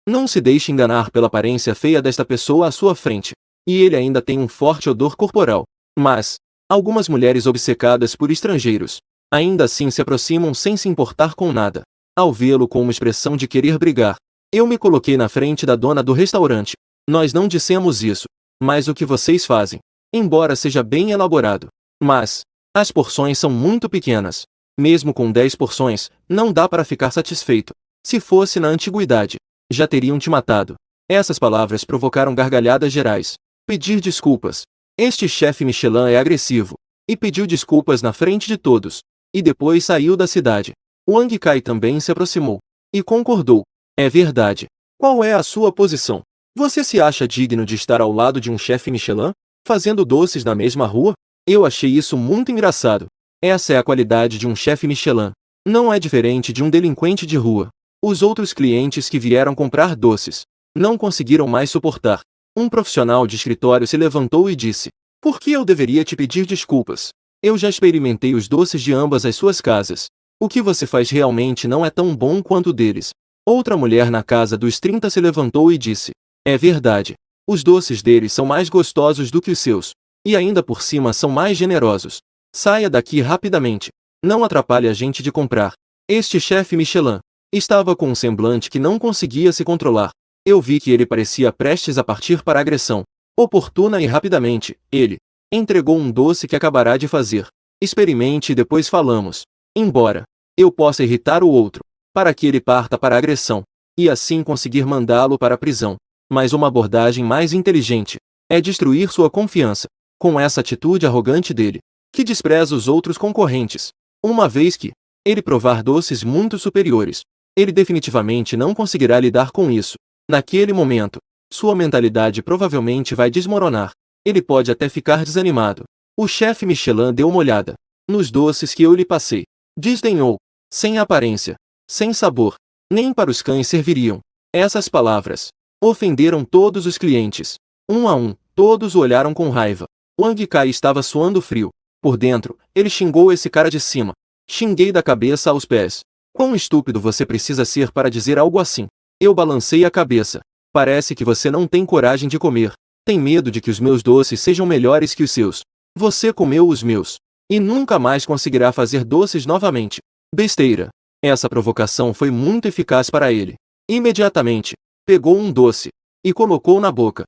Não se deixe enganar pela aparência feia desta pessoa à sua frente. E ele ainda tem um forte odor corporal. Mas, algumas mulheres obcecadas por estrangeiros ainda assim se aproximam sem se importar com nada. Ao vê-lo com uma expressão de querer brigar, eu me coloquei na frente da dona do restaurante. Nós não dissemos isso. Mas o que vocês fazem, embora seja bem elaborado, mas as porções são muito pequenas. Mesmo com 10 porções, não dá para ficar satisfeito. Se fosse na antiguidade, já teriam te matado. Essas palavras provocaram gargalhadas gerais. Pedir desculpas. Este chefe Michelin é agressivo. E pediu desculpas na frente de todos. E depois saiu da cidade. Wang Kai também se aproximou. E concordou. É verdade. Qual é a sua posição? Você se acha digno de estar ao lado de um chefe Michelin, fazendo doces na mesma rua? Eu achei isso muito engraçado. Essa é a qualidade de um chefe Michelin. Não é diferente de um delinquente de rua. Os outros clientes que vieram comprar doces não conseguiram mais suportar. Um profissional de escritório se levantou e disse: por que eu deveria te pedir desculpas? Eu já experimentei os doces de ambas as suas casas. O que você faz realmente não é tão bom quanto o deles. Outra mulher na casa dos 30 se levantou e disse: é verdade. Os doces deles são mais gostosos do que os seus. E ainda por cima são mais generosos. Saia daqui rapidamente. Não atrapalhe a gente de comprar. Este chefe Michelin estava com um semblante que não conseguia se controlar. Eu vi que ele parecia prestes a partir para a agressão. Oportuna e rapidamente, ele Entregou um doce que acabará de fazer. Experimente e depois falamos. Embora eu possa irritar o outro, para que ele parta para a agressão, e assim conseguir mandá-lo para a prisão. Mas uma abordagem mais inteligente é destruir sua confiança, com essa atitude arrogante dele, que despreza os outros concorrentes. Uma vez que ele provar doces muito superiores, ele definitivamente não conseguirá lidar com isso. Naquele momento, sua mentalidade provavelmente vai desmoronar. Ele pode até ficar desanimado. O chefe Michelin deu uma olhada nos doces que eu lhe passei. Desdenhou. Sem aparência, sem sabor, nem para os cães serviriam. Essas palavras ofenderam todos os clientes. Um a um, todos o olharam com raiva. Wang Kai estava suando frio. Por dentro, ele xingou esse cara de cima. Xinguei da cabeça aos pés. Quão estúpido você precisa ser para dizer algo assim? Eu balancei a cabeça. Parece que você não tem coragem de comer. Tem medo de que os meus doces sejam melhores que os seus. Você comeu os meus. E nunca mais conseguirá fazer doces novamente. Besteira. Essa provocação foi muito eficaz para ele. Imediatamente, pegou um doce e colocou na boca.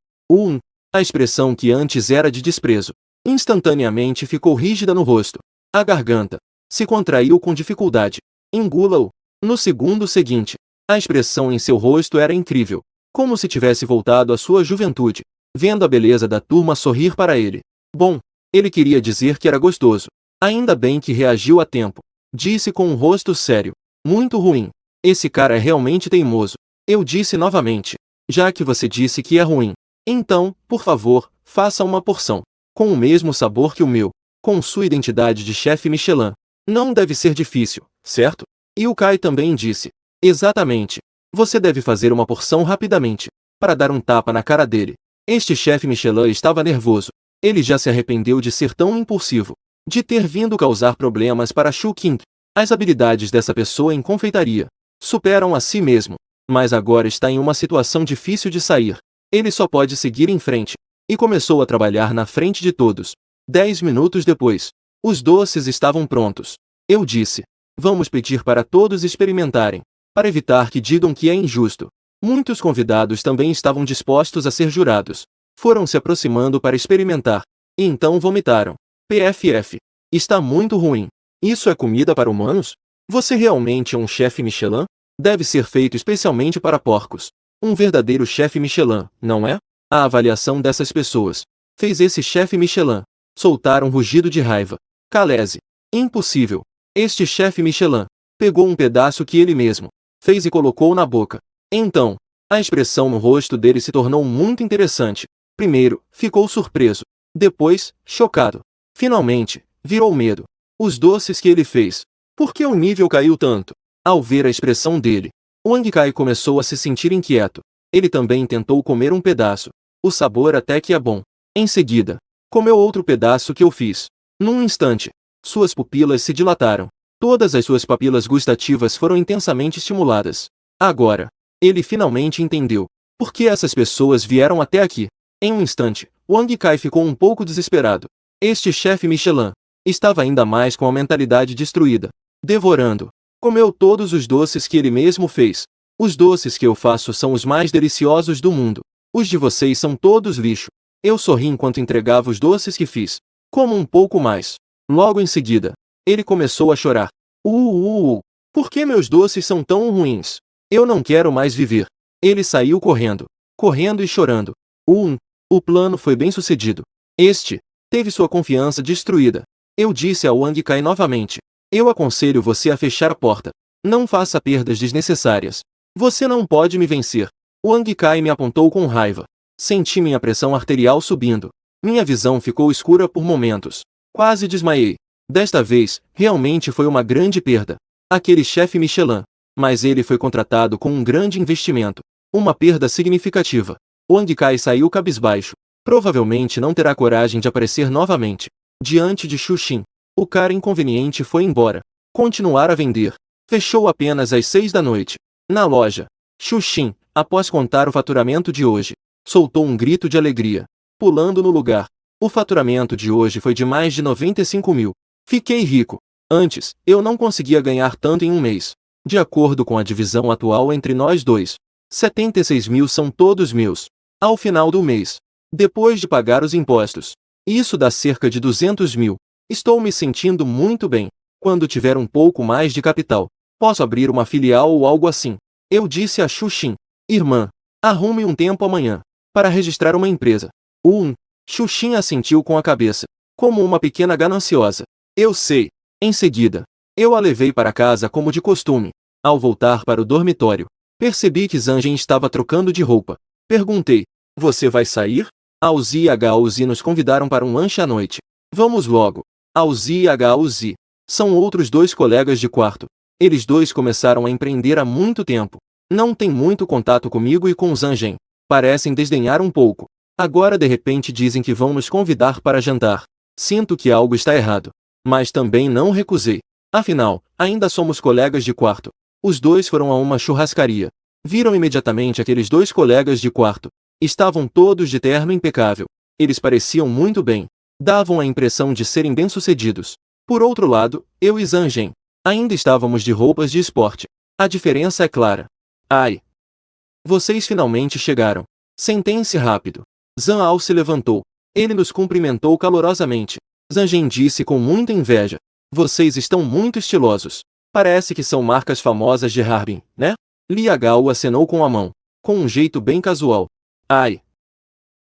A expressão que antes era de desprezo, instantaneamente ficou rígida no rosto. A garganta se contraiu com dificuldade. Engula-o. No segundo seguinte, a expressão em seu rosto era incrível, como se tivesse voltado à sua juventude, vendo a beleza da turma sorrir para ele. Bom, ele queria dizer que era gostoso. Ainda bem que reagiu a tempo. Disse com um rosto sério. Muito ruim. Esse cara é realmente teimoso. Eu disse novamente. Já que você disse que é ruim, então, por favor, faça uma porção. Com o mesmo sabor que o meu. Com sua identidade de chefe Michelin. Não deve ser difícil, certo? E o Kai também disse. Exatamente. Você deve fazer uma porção rapidamente, para dar um tapa na cara dele. Este chefe Michelin estava nervoso. Ele já se arrependeu de ser tão impulsivo, de ter vindo causar problemas para Shu Qing. As habilidades dessa pessoa em confeitaria superam a si mesmo, mas agora está em uma situação difícil de sair. Ele só pode seguir em frente. E começou a trabalhar na frente de todos. 10 minutos depois, os doces estavam prontos. Eu disse: vamos pedir para todos experimentarem, para evitar que digam que é injusto. Muitos convidados também estavam dispostos a ser jurados. Foram se aproximando para experimentar. E então vomitaram. PFF. Está muito ruim. Isso é comida para humanos? Você realmente é um chefe Michelin? Deve ser feito especialmente para porcos. Um verdadeiro chefe Michelin, não é? A avaliação dessas pessoas fez esse chefe Michelin soltar um rugido de raiva. Calese. Impossível. Este chefe Michelin pegou um pedaço que ele mesmo fez e colocou na boca. Então, a expressão no rosto dele se tornou muito interessante. Primeiro, ficou surpreso. Depois, chocado. Finalmente, virou medo. Os doces que ele fez. Por que o nível caiu tanto? Ao ver a expressão dele, Wang Kai começou a se sentir inquieto. Ele também tentou comer um pedaço. O sabor até que é bom. Em seguida, comeu outro pedaço que eu fiz. Num instante, suas pupilas se dilataram. Todas as suas papilas gustativas foram intensamente estimuladas. Agora, ele finalmente entendeu por que essas pessoas vieram até aqui. Em um instante, Wang Kai ficou um pouco desesperado. Este chefe Michelin estava ainda mais com a mentalidade destruída. Devorando, comeu todos os doces que ele mesmo fez. Os doces que eu faço são os mais deliciosos do mundo. Os de vocês são todos lixo. Eu sorri enquanto entregava os doces que fiz. Como um pouco mais. Logo em seguida, ele começou a chorar. Por que meus doces são tão ruins? Eu não quero mais viver. Ele saiu correndo. Correndo e chorando. O plano foi bem sucedido. Este teve sua confiança destruída. Eu disse a Wang Kai novamente. Eu aconselho você a fechar a porta. Não faça perdas desnecessárias. Você não pode me vencer. Wang Kai me apontou com raiva. Senti minha pressão arterial subindo. Minha visão ficou escura por momentos. Quase desmaiei. Desta vez, realmente foi uma grande perda. Aquele chefe Michelin. Mas ele foi contratado com um grande investimento. Uma perda significativa. Wang Kai saiu cabisbaixo. Provavelmente não terá coragem de aparecer novamente. Diante de Shu Qing, o cara inconveniente foi embora. Continuar a vender. Fechou apenas às 6 da noite. Na loja, Shu Qing, após contar o faturamento de hoje, soltou um grito de alegria, pulando no lugar. O faturamento de hoje foi de mais de 95 mil. Fiquei rico. Antes, eu não conseguia ganhar tanto em um mês. De acordo com a divisão atual entre nós dois, 76 mil são todos meus. Ao final do mês, depois de pagar os impostos, Isso dá cerca de 200 mil. Estou me sentindo muito bem. Quando tiver um pouco mais de capital, posso abrir uma filial ou algo assim. Eu disse a Xuxin. Irmã, arrume um tempo amanhã para registrar uma empresa. Xuxin assentiu com a cabeça, como uma pequena gananciosa. Eu sei. Em seguida, eu a levei para casa como de costume. Ao voltar para o dormitório, percebi que Zanjen estava trocando de roupa. Perguntei, você vai sair? Auzi e Hauzi nos convidaram para um lanche à noite. Vamos logo. Auzi e Hauzi são outros dois colegas de quarto. Eles dois começaram a empreender há muito tempo. Não têm muito contato comigo e com Zanjen. Parecem desdenhar um pouco. Agora de repente dizem que vão nos convidar para jantar. Sinto que algo está errado. Mas também não recusei. Afinal, ainda somos colegas de quarto. Os dois foram a uma churrascaria. Viram imediatamente aqueles dois colegas de quarto. Estavam todos de terno impecável. Eles pareciam muito bem. Davam a impressão de serem bem-sucedidos. Por outro lado, eu e Zanjen ainda estávamos de roupas de esporte. A diferença é clara. Ai! Vocês finalmente chegaram. Sentem-se rápido. Zan Ao se levantou. Ele nos cumprimentou calorosamente. Zanjen disse com muita inveja. Vocês estão muito estilosos. Parece que são marcas famosas de Harbin, né? Lia Gao acenou com a mão, com um jeito bem casual. Ai!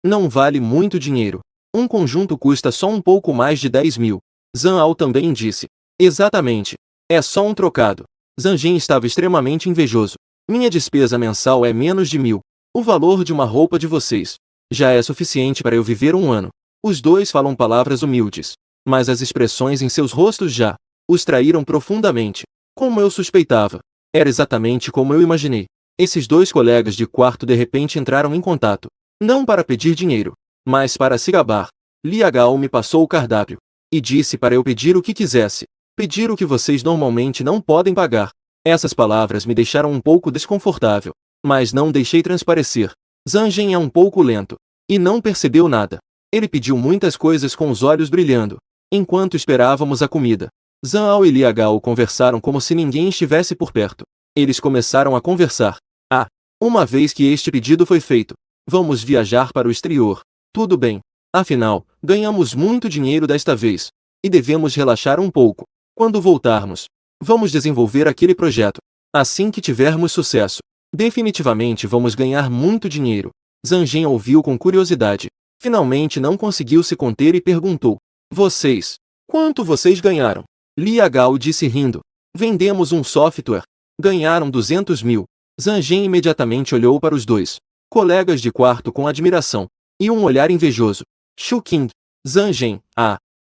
Não vale muito dinheiro. Um conjunto custa só um pouco mais de 10 mil. Zan Ao também disse. Exatamente. É só um trocado. Zanjen estava extremamente invejoso. Minha despesa mensal é menos de 1.000. O valor de uma roupa de vocês já é suficiente para eu viver um ano. Os dois falam palavras humildes, mas as expressões em seus rostos já os traíram profundamente. Como eu suspeitava. Era exatamente como eu imaginei. Esses dois colegas de quarto de repente entraram em contato. Não para pedir dinheiro, mas para se gabar. Lia Gao me passou o cardápio e disse para eu pedir o que quisesse. Pedir o que vocês normalmente não podem pagar. Essas palavras me deixaram um pouco desconfortável, mas não deixei transparecer. Zanjen é um pouco lento e não percebeu nada. Ele pediu muitas coisas com os olhos brilhando, enquanto esperávamos a comida. Zan Ao e Lia Gao conversaram como se ninguém estivesse por perto. Eles começaram a conversar. Uma vez que este pedido foi feito, vamos viajar para o exterior. Tudo bem. Afinal, ganhamos muito dinheiro desta vez, e devemos relaxar um pouco. Quando voltarmos, vamos desenvolver aquele projeto. Assim que tivermos sucesso, definitivamente vamos ganhar muito dinheiro. Zanjen ouviu com curiosidade. Finalmente não conseguiu se conter e perguntou. Vocês, quanto vocês ganharam? Lia Gao disse rindo. Vendemos um software. Ganharam 200 mil. Zanjen imediatamente olhou para os dois colegas de quarto com admiração e um olhar invejoso. Xuqing, Zanjen,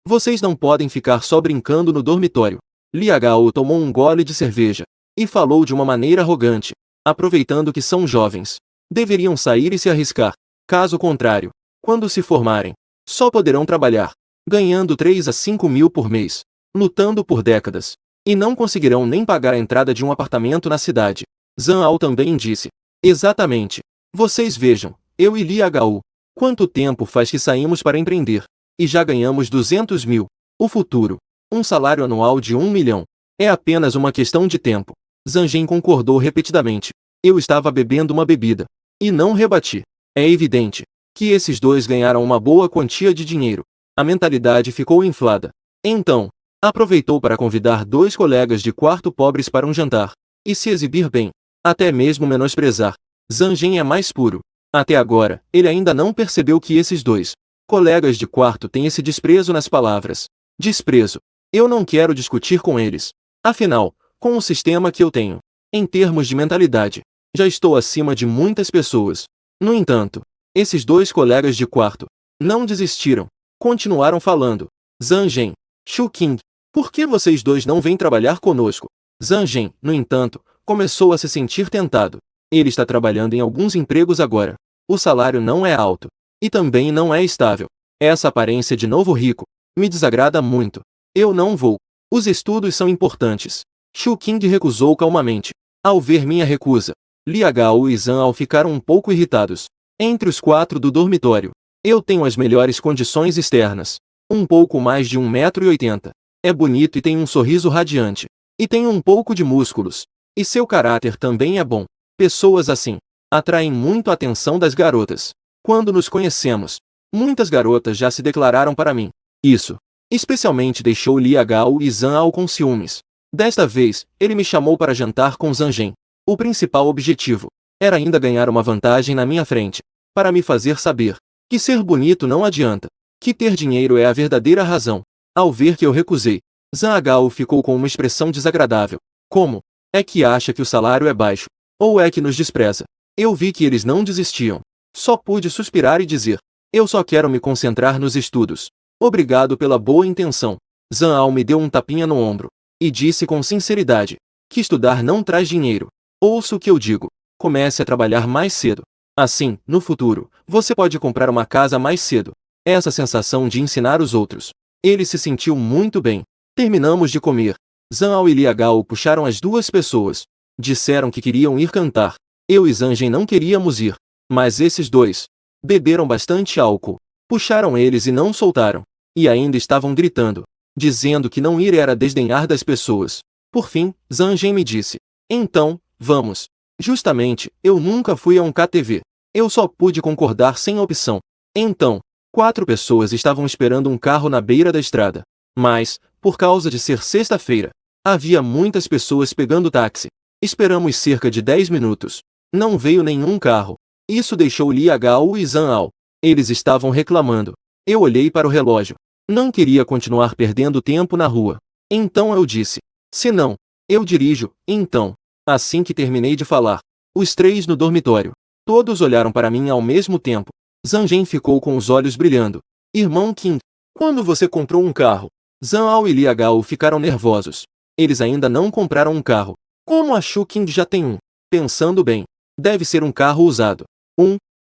vocês não podem ficar só brincando no dormitório. Lia Gao tomou um gole de cerveja e falou de uma maneira arrogante, aproveitando que são jovens. Deveriam sair e se arriscar. Caso contrário, quando se formarem, só poderão trabalhar, ganhando 3 a 5 mil por mês, lutando por décadas, e não conseguirão nem pagar a entrada de um apartamento na cidade. Zan Ao também disse. Exatamente. Vocês vejam, eu e Lia Gao, quanto tempo faz que saímos para empreender, e já ganhamos 200 mil. O futuro, um salário anual de 1 milhão, é apenas uma questão de tempo. Zanjen concordou repetidamente. Eu estava bebendo uma bebida, e não rebati. É evidente que esses dois ganharam uma boa quantia de dinheiro. A mentalidade ficou inflada. Então, aproveitou para convidar dois colegas de quarto pobres para um jantar, e se exibir bem, até mesmo menosprezar. Zanjen é mais puro. Até agora, ele ainda não percebeu que esses dois colegas de quarto têm esse desprezo nas palavras. Desprezo. Eu não quero discutir com eles. Afinal, com o sistema que eu tenho, em termos de mentalidade, já estou acima de muitas pessoas. No entanto, esses dois colegas de quarto não desistiram. Continuaram falando. Zanjen, Xuqing, por que vocês dois não vêm trabalhar conosco? Zanjen, no entanto, começou a se sentir tentado. Ele está trabalhando em alguns empregos agora. O salário não é alto. E também não é estável. Essa aparência de novo rico me desagrada muito. Eu não vou. Os estudos são importantes. Xuqing recusou calmamente. Ao ver minha recusa, Lia Gao e Zan Ao ficaram um pouco irritados. Entre os quatro do dormitório, eu tenho as melhores condições externas. Um pouco mais de 1,80 m. É bonito e tem um sorriso radiante. E tem um pouco de músculos. E seu caráter também é bom. Pessoas assim atraem muito a atenção das garotas. Quando nos conhecemos, Muitas garotas já se declararam para mim. Isso, especialmente deixou Lia Gao e Zhang Ao com ciúmes. Desta vez, ele me chamou para jantar com Zhang Zhen. O principal objetivo era ainda ganhar uma vantagem na minha frente, para me fazer saber que ser bonito não adianta, que ter dinheiro é a verdadeira razão. Ao ver que eu recusei, Zhang Gao ficou com uma expressão desagradável. Como? É que acha que o salário é baixo? Ou é que nos despreza? Eu vi que eles não desistiam. Só pude suspirar e dizer: eu só quero me concentrar nos estudos. Obrigado pela boa intenção. Zhang Ao me deu um tapinha no ombro e disse com sinceridade que estudar não traz dinheiro. Ouça o que eu digo. Comece a trabalhar mais cedo. Assim, no futuro, você pode comprar uma casa mais cedo. Essa sensação de ensinar os outros. Ele se sentiu muito bem. Terminamos de comer. Zhang Ao e Lia Gao puxaram as duas pessoas. Disseram que queriam ir cantar. Eu e Zhang Zhen não queríamos ir. Mas esses dois beberam bastante álcool. Puxaram eles e não soltaram. E ainda estavam gritando, dizendo que não ir era desdenhar das pessoas. Por fim, Zhang Zhen me disse: então, vamos. Justamente, eu nunca fui a um KTV. Eu só pude concordar sem opção. Então, 4 pessoas estavam esperando um carro na beira da estrada. Mas, por causa de ser sexta-feira, havia muitas pessoas pegando táxi. Esperamos cerca de 10 minutos. Não veio nenhum carro. Isso deixou Lia Gao e Zhang Ao. Eles estavam reclamando. Eu olhei para o relógio. Não queria continuar perdendo tempo na rua. Então eu disse: se não, eu dirijo. Então, assim que terminei de falar, os 3 no dormitório. Todos olharam para mim ao mesmo tempo. Zhang Zhen ficou com os olhos brilhando. Irmão Qing, quando você comprou um carro? Zhang Ao e Lia Gao ficaram nervosos. Eles ainda não compraram um carro. Como a Shu Qing já tem um? Pensando bem, deve ser um carro usado.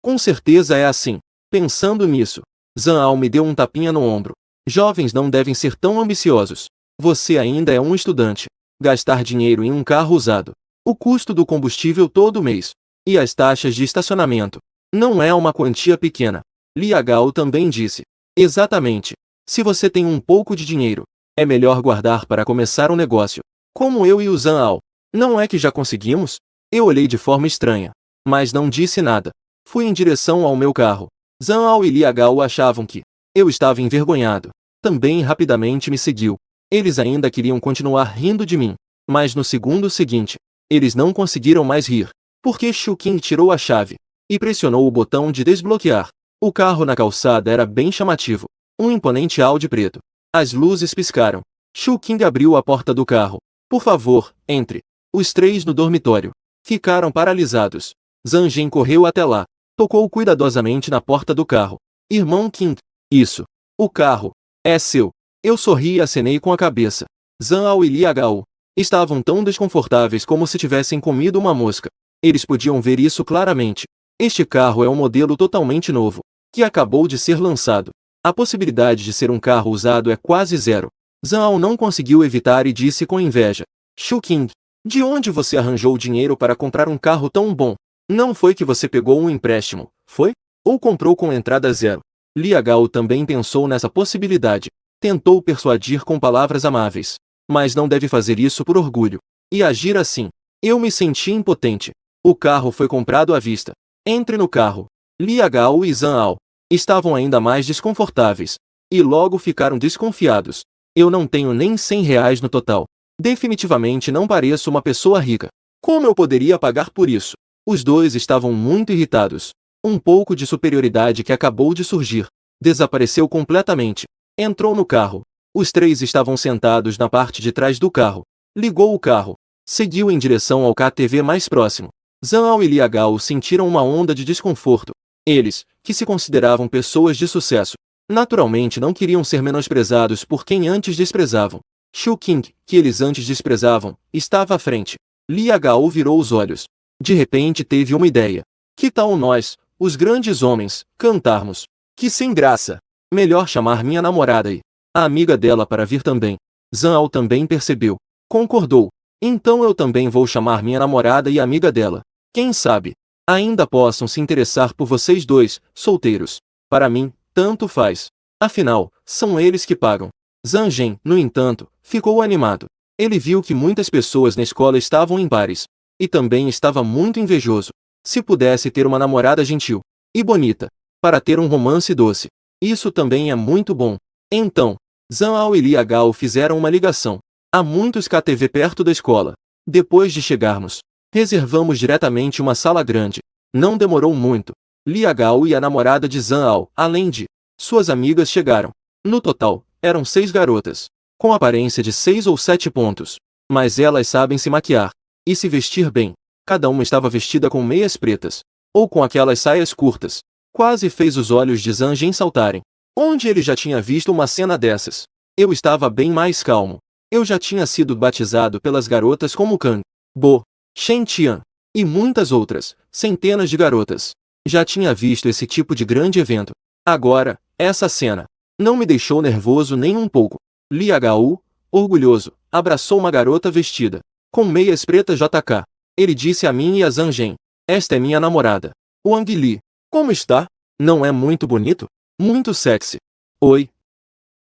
Com certeza é assim. Pensando nisso, Zhang Ao me deu um tapinha no ombro. Jovens não devem ser tão ambiciosos. Você ainda é um estudante. Gastar dinheiro em um carro usado. O custo do combustível todo mês. E as taxas de estacionamento. Não é uma quantia pequena. Lia Gao também disse: exatamente. Se você tem um pouco de dinheiro, é melhor guardar para começar um negócio. Como eu e o Zhang Ao. Não é que já conseguimos? Eu olhei de forma estranha, mas não disse nada. Fui em direção ao meu carro. Zhang Ao e Lia Gao achavam que eu estava envergonhado. Também rapidamente me seguiu. Eles ainda queriam continuar rindo de mim, mas no segundo seguinte, eles não conseguiram mais rir, porque Shu Qing tirou a chave e pressionou o botão de desbloquear. O carro na calçada era bem chamativo. Um imponente Audi preto. As luzes piscaram. Shu Qing abriu a porta do carro. Por favor, entre. Os 3 no dormitório ficaram paralisados. Zhang Zhen correu até lá. Tocou cuidadosamente na porta do carro. Irmão Qing. Isso. O carro. É seu. Eu sorri e acenei com a cabeça. Zhang Ao e Lia Gao estavam tão desconfortáveis como se tivessem comido uma mosca. Eles podiam ver isso claramente. Este carro é um modelo totalmente novo, que acabou de ser lançado. A possibilidade de ser um carro usado é quase zero. Zhang Ao não conseguiu evitar e disse com inveja: Shu Qing, de onde você arranjou dinheiro para comprar um carro tão bom? Não foi que você pegou um empréstimo, foi? Ou comprou com entrada zero? Lia Gao também pensou nessa possibilidade. Tentou persuadir com palavras amáveis. Mas não deve fazer isso por orgulho. E agir assim. Eu me senti impotente. O carro foi comprado à vista. Entre no carro. Lia Gao e Zhang Ao estavam ainda mais desconfortáveis. E logo ficaram desconfiados. Eu não tenho nem R$ 100 no total. Definitivamente não pareço uma pessoa rica. Como eu poderia pagar por isso? Os dois estavam muito irritados. Um pouco de superioridade que acabou de surgir desapareceu completamente. Entrou no carro. Os 3 estavam sentados na parte de trás do carro. Ligou o carro. Seguiu em direção ao KTV mais próximo. Zhang Ao e Lia Gao sentiram uma onda de desconforto. Eles, que se consideravam pessoas de sucesso, naturalmente não queriam ser menosprezados por quem antes desprezavam. Shu Qing, que eles antes desprezavam, estava à frente. Lia Gao virou os olhos. De repente teve uma ideia. Que tal nós, os grandes homens, cantarmos? Que sem graça! Melhor chamar minha namorada e a amiga dela para vir também. Zhang Ao também percebeu. Concordou. Então eu também vou chamar minha namorada e a amiga dela. Quem sabe, ainda possam se interessar por vocês dois, solteiros. Para mim, tanto faz. Afinal, são eles que pagam. Zhang Zhen, no entanto, ficou animado. Ele viu que muitas pessoas na escola estavam em pares. E também estava muito invejoso. Se pudesse ter uma namorada gentil e bonita, para ter um romance doce, Isso também é muito bom. Então, Zhang Ao e Lia Gao fizeram uma ligação. Há muitos KTV perto da escola. Depois de chegarmos, reservamos diretamente uma sala grande. Não demorou muito. Lia Gao e a namorada de Zhang Ao, além de suas amigas, chegaram. No total, eram 6 garotas, com aparência de 6 ou 7 pontos. Mas elas sabem se maquiar e se vestir bem. Cada uma estava vestida com meias pretas, ou com aquelas saias curtas. Quase fez os olhos de Zhang Jin saltarem. Onde ele já tinha visto uma cena dessas? Eu estava bem mais calmo. Eu já tinha sido batizado pelas garotas como Kang, Bo, Shen Tian e muitas outras, centenas de garotas. Já tinha visto esse tipo de grande evento. Agora, essa cena não me deixou nervoso nem um pouco. Lia Gao, orgulhoso, abraçou uma garota vestida com meias pretas JK. Ele disse a mim e a Zhang Jin: "Esta é minha namorada." Wang Li: "Como está? Não é muito bonito? Muito sexy." "Oi."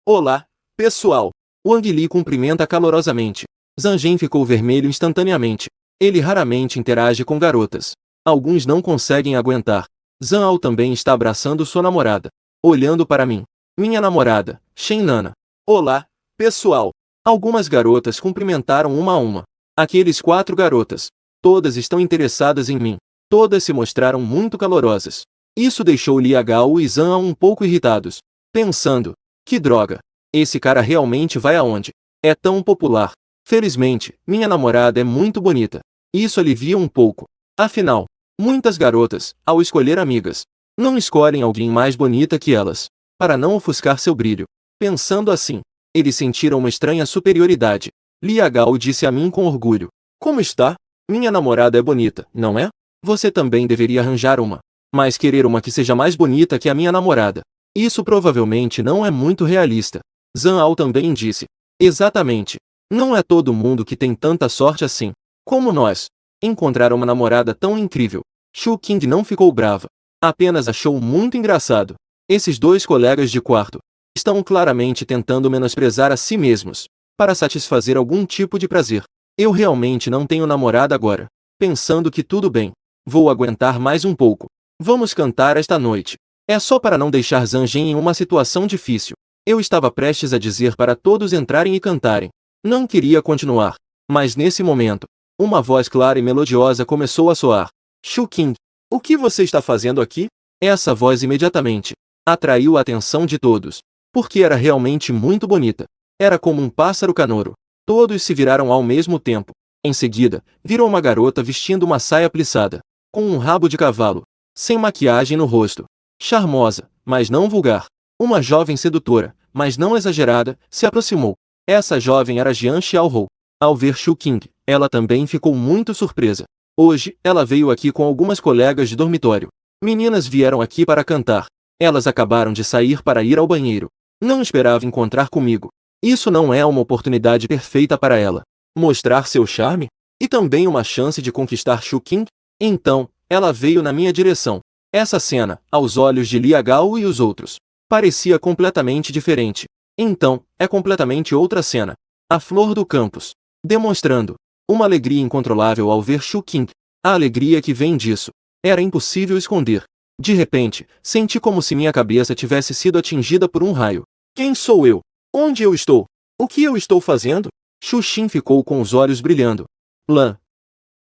"Olá, pessoal." Wang Li cumprimenta calorosamente. Zhang Jin ficou vermelho instantaneamente. Ele raramente interage com garotas. Alguns não conseguem aguentar. Zhang Ao também está abraçando sua namorada, olhando para mim. "Minha namorada, Shen Nana." "Olá, pessoal." Algumas garotas cumprimentaram uma a uma. Aqueles 4 garotas. Todas estão interessadas em mim. Todas se mostraram muito calorosas. Isso deixou Lia Gao e Zhang Ao um pouco irritados, pensando: que droga! Esse cara realmente vai aonde? É tão popular. Felizmente, minha namorada é muito bonita. Isso alivia um pouco. Afinal, muitas garotas, ao escolher amigas, não escolhem alguém mais bonita que elas, para não ofuscar seu brilho. Pensando assim, eles sentiram uma estranha superioridade. Lia Gao disse a mim com orgulho: "Como está? Minha namorada é bonita, não é? Você também deveria arranjar uma. Mas querer uma que seja mais bonita que a minha namorada, isso provavelmente não é muito realista." Zhang Ao também disse: "Exatamente. Não é todo mundo que tem tanta sorte assim, como nós, encontrar uma namorada tão incrível." Shu Qing não ficou brava. Apenas achou muito engraçado. Esses 2 colegas de quarto estão claramente tentando menosprezar a si mesmos, para satisfazer algum tipo de prazer. Eu realmente não tenho namorada agora. Pensando que tudo bem. Vou aguentar mais um pouco. Vamos cantar esta noite. É só para não deixar Zhang Jin em uma situação difícil. Eu estava prestes a dizer para todos entrarem e cantarem. Não queria continuar. Mas nesse momento, uma voz clara e melodiosa começou a soar. "Shu Qing, o que você está fazendo aqui?" Essa voz imediatamente atraiu a atenção de todos, porque era realmente muito bonita. Era como um pássaro canouro. Todos se viraram ao mesmo tempo. Em seguida, viram uma garota vestindo uma saia plissada, com um rabo de cavalo, sem maquiagem no rosto. Charmosa, mas não vulgar. Uma jovem sedutora, mas não exagerada, se aproximou. Essa jovem era Jian Xiaohou. Ao ver Shu Qing, ela também ficou muito surpresa. Hoje, ela veio aqui com algumas colegas de dormitório. Meninas vieram aqui para cantar. Elas acabaram de sair para ir ao banheiro. Não esperava encontrar comigo. Isso não é uma oportunidade perfeita para ela mostrar seu charme? E também uma chance de conquistar Shu Qing? Então, ela veio na minha direção. Essa cena, aos olhos de Lia Gao e os outros, parecia completamente diferente. Então, é completamente outra cena. A flor do campus, demonstrando uma alegria incontrolável ao ver Shu Qing. A alegria que vem disso era impossível esconder. De repente, senti como se minha cabeça tivesse sido atingida por um raio. Quem sou eu? Onde eu estou? O que eu estou fazendo? Shu Qing ficou com os olhos brilhando. Lan.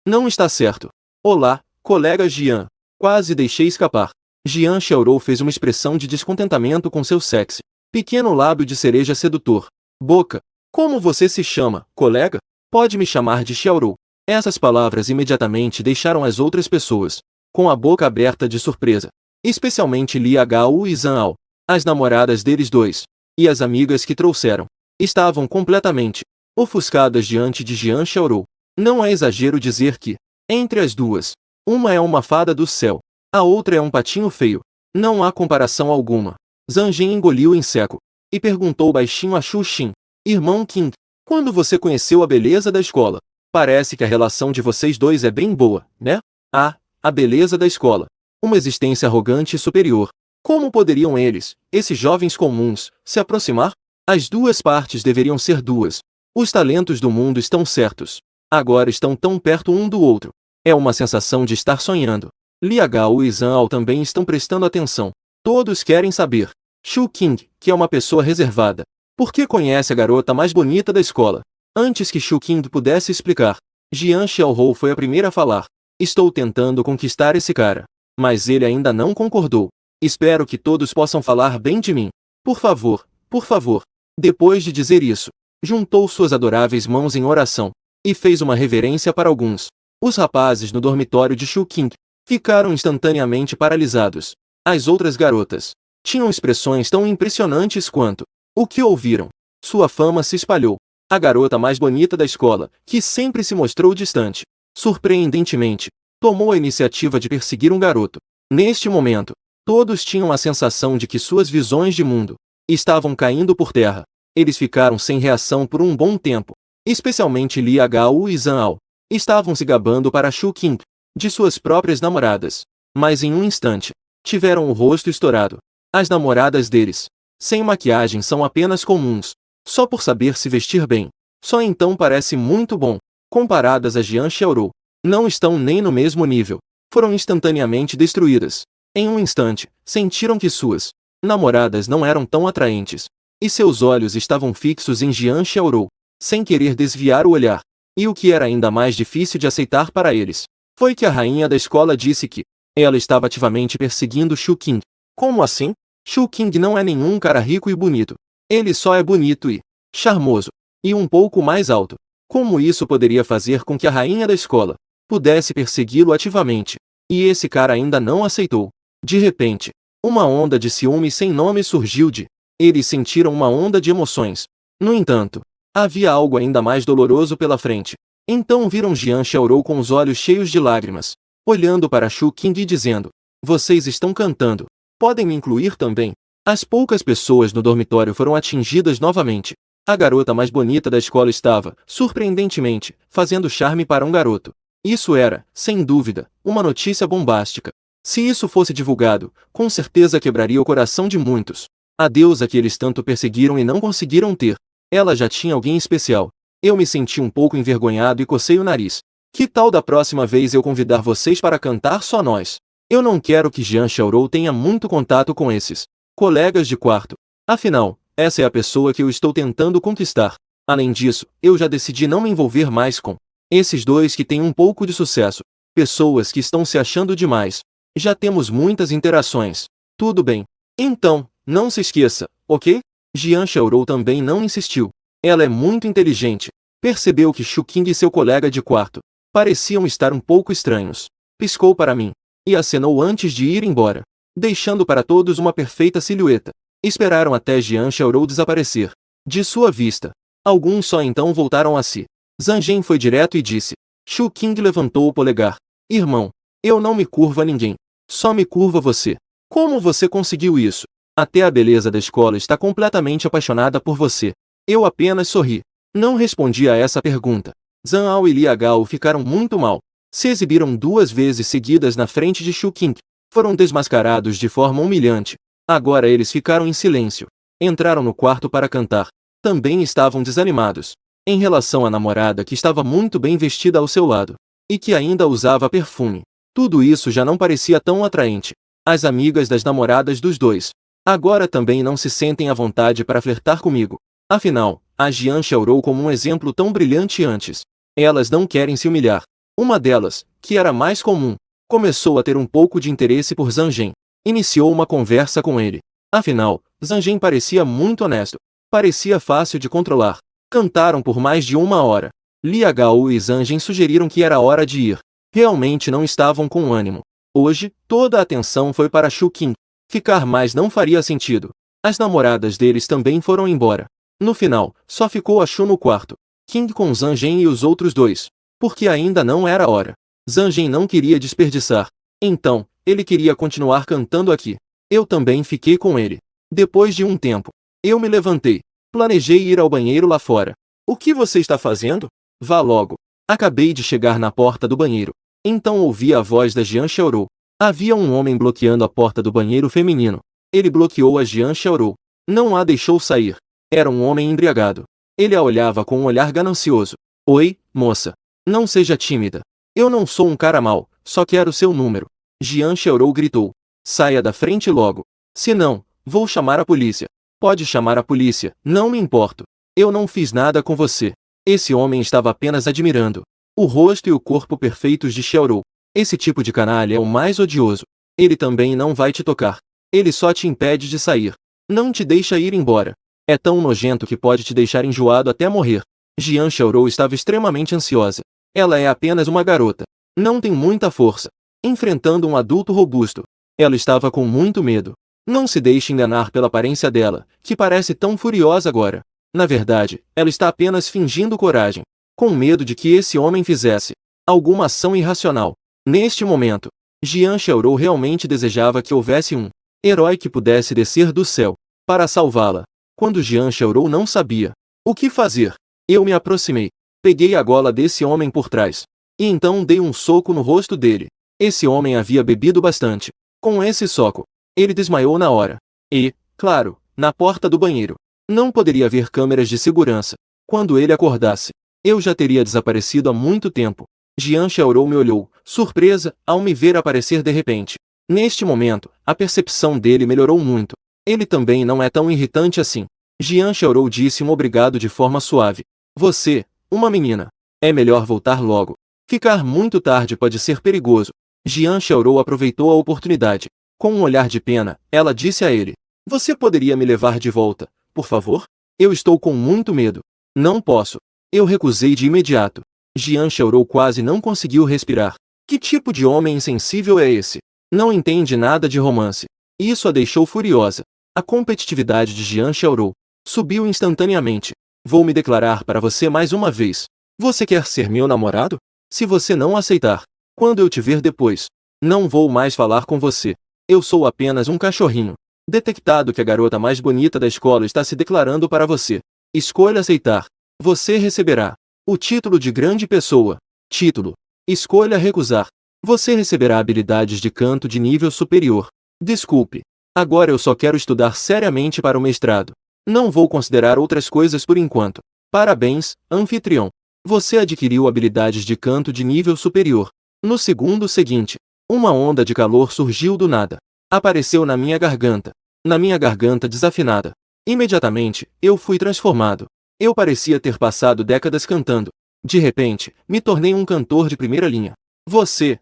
Não está certo. Olá, colega Jian. Quase deixei escapar. Jian Xiaorou fez uma expressão de descontentamento com seu sexy pequeno lábio de cereja sedutor. Boca. Como você se chama, colega? Pode me chamar de Xiaorou. Essas palavras imediatamente deixaram as outras pessoas com a boca aberta de surpresa. Especialmente Lia Gao e Zhang Ao. As namoradas deles dois, e as amigas que trouxeram, estavam completamente ofuscadas diante de Jian Xiaorou. Não é exagero dizer que, entre as duas, uma é uma fada do céu, a outra é um patinho feio. Não há comparação alguma. Zhang Jin engoliu em seco e perguntou baixinho a Shu Qing: "Irmão Qing, quando você conheceu a beleza da escola? Parece que a relação de vocês dois é bem boa, né?" "Ah, a beleza da escola. Uma existência arrogante e superior. Como poderiam eles, esses jovens comuns, se aproximar? As duas partes deveriam ser duas. Os talentos do mundo estão certos. Agora estão tão perto um do outro. É uma sensação de estar sonhando." Lia Gao e Zhang Ao também estão prestando atenção. Todos querem saber. Shu King, que é uma pessoa reservada, porque conhece a garota mais bonita da escola. Antes que Shu King pudesse explicar, Jian Xiaohou foi a primeira a falar. Estou tentando conquistar esse cara. Mas ele ainda não concordou. Espero que todos possam falar bem de mim. Por favor, por favor. Depois de dizer isso, juntou suas adoráveis mãos em oração e fez uma reverência para alguns. Os rapazes no dormitório de Shu King ficaram instantaneamente paralisados. As outras garotas tinham expressões tão impressionantes quanto o que ouviram. Sua fama se espalhou. A garota mais bonita da escola, que sempre se mostrou distante, surpreendentemente, tomou a iniciativa de perseguir um garoto. Neste momento, todos tinham a sensação de que suas visões de mundo estavam caindo por terra. Eles ficaram sem reação por um bom tempo. Especialmente Li Agao e Zhang Ao. Estavam se gabando para Shu King de suas próprias namoradas. Mas em um instante, tiveram o rosto estourado. As namoradas deles, sem maquiagem, são apenas comuns. Só por saber se vestir bem. Só então parece muito bom. Comparadas a Jian Xiaorou, não estão nem no mesmo nível. Foram instantaneamente destruídas. Em um instante, sentiram que suas namoradas não eram tão atraentes. E seus olhos estavam fixos em Jian Xiaorou, sem querer desviar o olhar. E o que era ainda mais difícil de aceitar para eles, foi que a rainha da escola disse que ela estava ativamente perseguindo Shu King. Como assim? Shu King não é nenhum cara rico e bonito. Ele só é bonito e charmoso, e um pouco mais alto. Como isso poderia fazer com que a rainha da escola pudesse persegui-lo ativamente? E esse cara ainda não aceitou. De repente, uma onda de ciúme sem nome surgiu de. Eles sentiram uma onda de emoções. No entanto, havia algo ainda mais doloroso pela frente. Então viram Jian Xiaorou com os olhos cheios de lágrimas, olhando para Shu King e dizendo: vocês estão cantando. Podem me incluir também? As poucas pessoas no dormitório foram atingidas novamente. A garota mais bonita da escola estava, surpreendentemente, fazendo charme para um garoto. Isso era, sem dúvida, uma notícia bombástica. Se isso fosse divulgado, com certeza quebraria o coração de muitos. A deusa que eles tanto perseguiram e não conseguiram ter. Ela já tinha alguém especial. Eu me senti um pouco envergonhado e cocei o nariz. Que tal da próxima vez eu convidar vocês para cantar só nós? Eu não quero que Jian Xiaorou tenha muito contato com esses colegas de quarto. Afinal, essa é a pessoa que eu estou tentando conquistar. Além disso, eu já decidi não me envolver mais com esses dois que têm um pouco de sucesso. Pessoas que estão se achando demais. Já temos muitas interações. Tudo bem. Então, não se esqueça, ok? Jian Xiaorou também não insistiu. Ela é muito inteligente. Percebeu que Shu King e seu colega de quarto pareciam estar um pouco estranhos. Piscou para mim e acenou antes de ir embora, deixando para todos uma perfeita silhueta. Esperaram até Jian Xiaorou desaparecer de sua vista. Alguns só então voltaram a si. Zhang Zhen foi direto e disse. Shu King levantou o polegar. Irmão, eu não me curvo a ninguém. Só me curva você. Como você conseguiu isso? Até a beleza da escola está completamente apaixonada por você. Eu apenas sorri. Não respondi a essa pergunta. Zhang Ao e Li Agao ficaram muito mal. Se exibiram 2 vezes seguidas na frente de Shu King. Foram desmascarados de forma humilhante. Agora eles ficaram em silêncio. Entraram no quarto para cantar. Também estavam desanimados. Em relação à namorada que estava muito bem vestida ao seu lado. E que ainda usava perfume. Tudo isso já não parecia tão atraente. As amigas das namoradas dos dois agora também não se sentem à vontade para flertar comigo. Afinal, a Jian Xiaorou como um exemplo tão brilhante antes. Elas não querem se humilhar. Uma delas, que era mais comum, começou a ter um pouco de interesse por Zhang Zhen. Iniciou uma conversa com ele. Afinal, Zhang Zhen parecia muito honesto. Parecia fácil de controlar. Cantaram por mais de 1 hora. Li Agao e Zhang Zhen sugeriram que era hora de ir. Realmente não estavam com ânimo. Hoje, toda a atenção foi para Shu King. Ficar mais não faria sentido. As namoradas deles também foram embora. No final, só ficou a Shu no quarto. King com Zhang Zhen e os outros dois. Porque ainda não era hora. Zhang Zhen não queria desperdiçar. Então, ele queria continuar cantando aqui. Eu também fiquei com ele. Depois de um tempo, eu me levantei. Planejei ir ao banheiro lá fora. O que você está fazendo? Vá logo. Acabei de chegar na porta do banheiro. Então ouvi a voz da Jian Xiaorou. Havia um homem bloqueando a porta do banheiro feminino. Ele bloqueou a Jian Xiaorou. Não a deixou sair. Era um homem embriagado. Ele a olhava com um olhar ganancioso. Oi, moça. Não seja tímida. Eu não sou um cara mau, só quero seu número. Jian Xiaorou gritou. Saia da frente logo. Senão, Vou chamar a polícia. Pode chamar a polícia, não me importo. Eu não fiz nada com você. Esse homem estava apenas admirando o rosto e o corpo perfeitos de Xiaorou. Esse tipo de canalha é o mais odioso. Ele também não vai te tocar. Ele só te impede de sair. Não te deixa ir embora. É tão nojento que pode te deixar enjoado até morrer. Jian Xiaorou estava extremamente ansiosa. Ela é apenas uma garota. Não tem muita força. Enfrentando um adulto robusto. Ela estava com muito medo. Não se deixe enganar pela aparência dela, que parece tão furiosa agora. Na verdade, ela está apenas fingindo coragem, com medo de que esse homem fizesse alguma ação irracional. Neste momento, Jian Xiaorou realmente desejava que houvesse um herói que pudesse descer do céu para salvá-la. Quando Jian Xiaorou não sabia o que fazer, eu me aproximei, peguei a gola desse homem por trás, e então dei um soco no rosto dele. Esse homem havia bebido bastante. Com esse soco, ele desmaiou na hora. E, claro, na porta do banheiro, não poderia haver câmeras de segurança. Quando ele acordasse, eu já teria desaparecido há muito tempo. Jian Xiaorou me olhou, surpresa, ao me ver aparecer de repente. Neste momento, a percepção dele melhorou muito. Ele também não é tão irritante assim. Jian Xiaorou disse um obrigado de forma suave. Você, uma menina. É melhor voltar logo. Ficar muito tarde pode ser perigoso. Jian Xiaorou aproveitou a oportunidade. Com um olhar de pena, ela disse a ele. Você poderia me levar de volta, por favor? Eu estou com muito medo. Não posso. Eu recusei de imediato. Jian Xiaorou quase não conseguiu respirar. Que tipo de homem insensível é esse? Não entende nada de romance. Isso a deixou furiosa. A competitividade de Jian Xiaorou subiu instantaneamente. Vou me declarar para você mais uma vez. Você quer ser meu namorado? Se você não aceitar, quando eu te ver depois, não vou mais falar com você. Eu sou apenas um cachorrinho. Detectado que a garota mais bonita da escola está se declarando para você. Escolha aceitar. Você receberá o título de grande pessoa. Título. Escolha recusar. Você receberá habilidades de canto de nível superior. Desculpe. Agora eu só quero estudar seriamente para o mestrado. Não vou considerar outras coisas por enquanto. Parabéns, anfitrião. Você adquiriu habilidades de canto de nível superior. No segundo seguinte, uma onda de calor surgiu do nada. Apareceu na minha garganta. Na minha garganta desafinada. Imediatamente, eu fui transformado. Eu parecia ter passado décadas cantando. De repente, me tornei um cantor de primeira linha. Você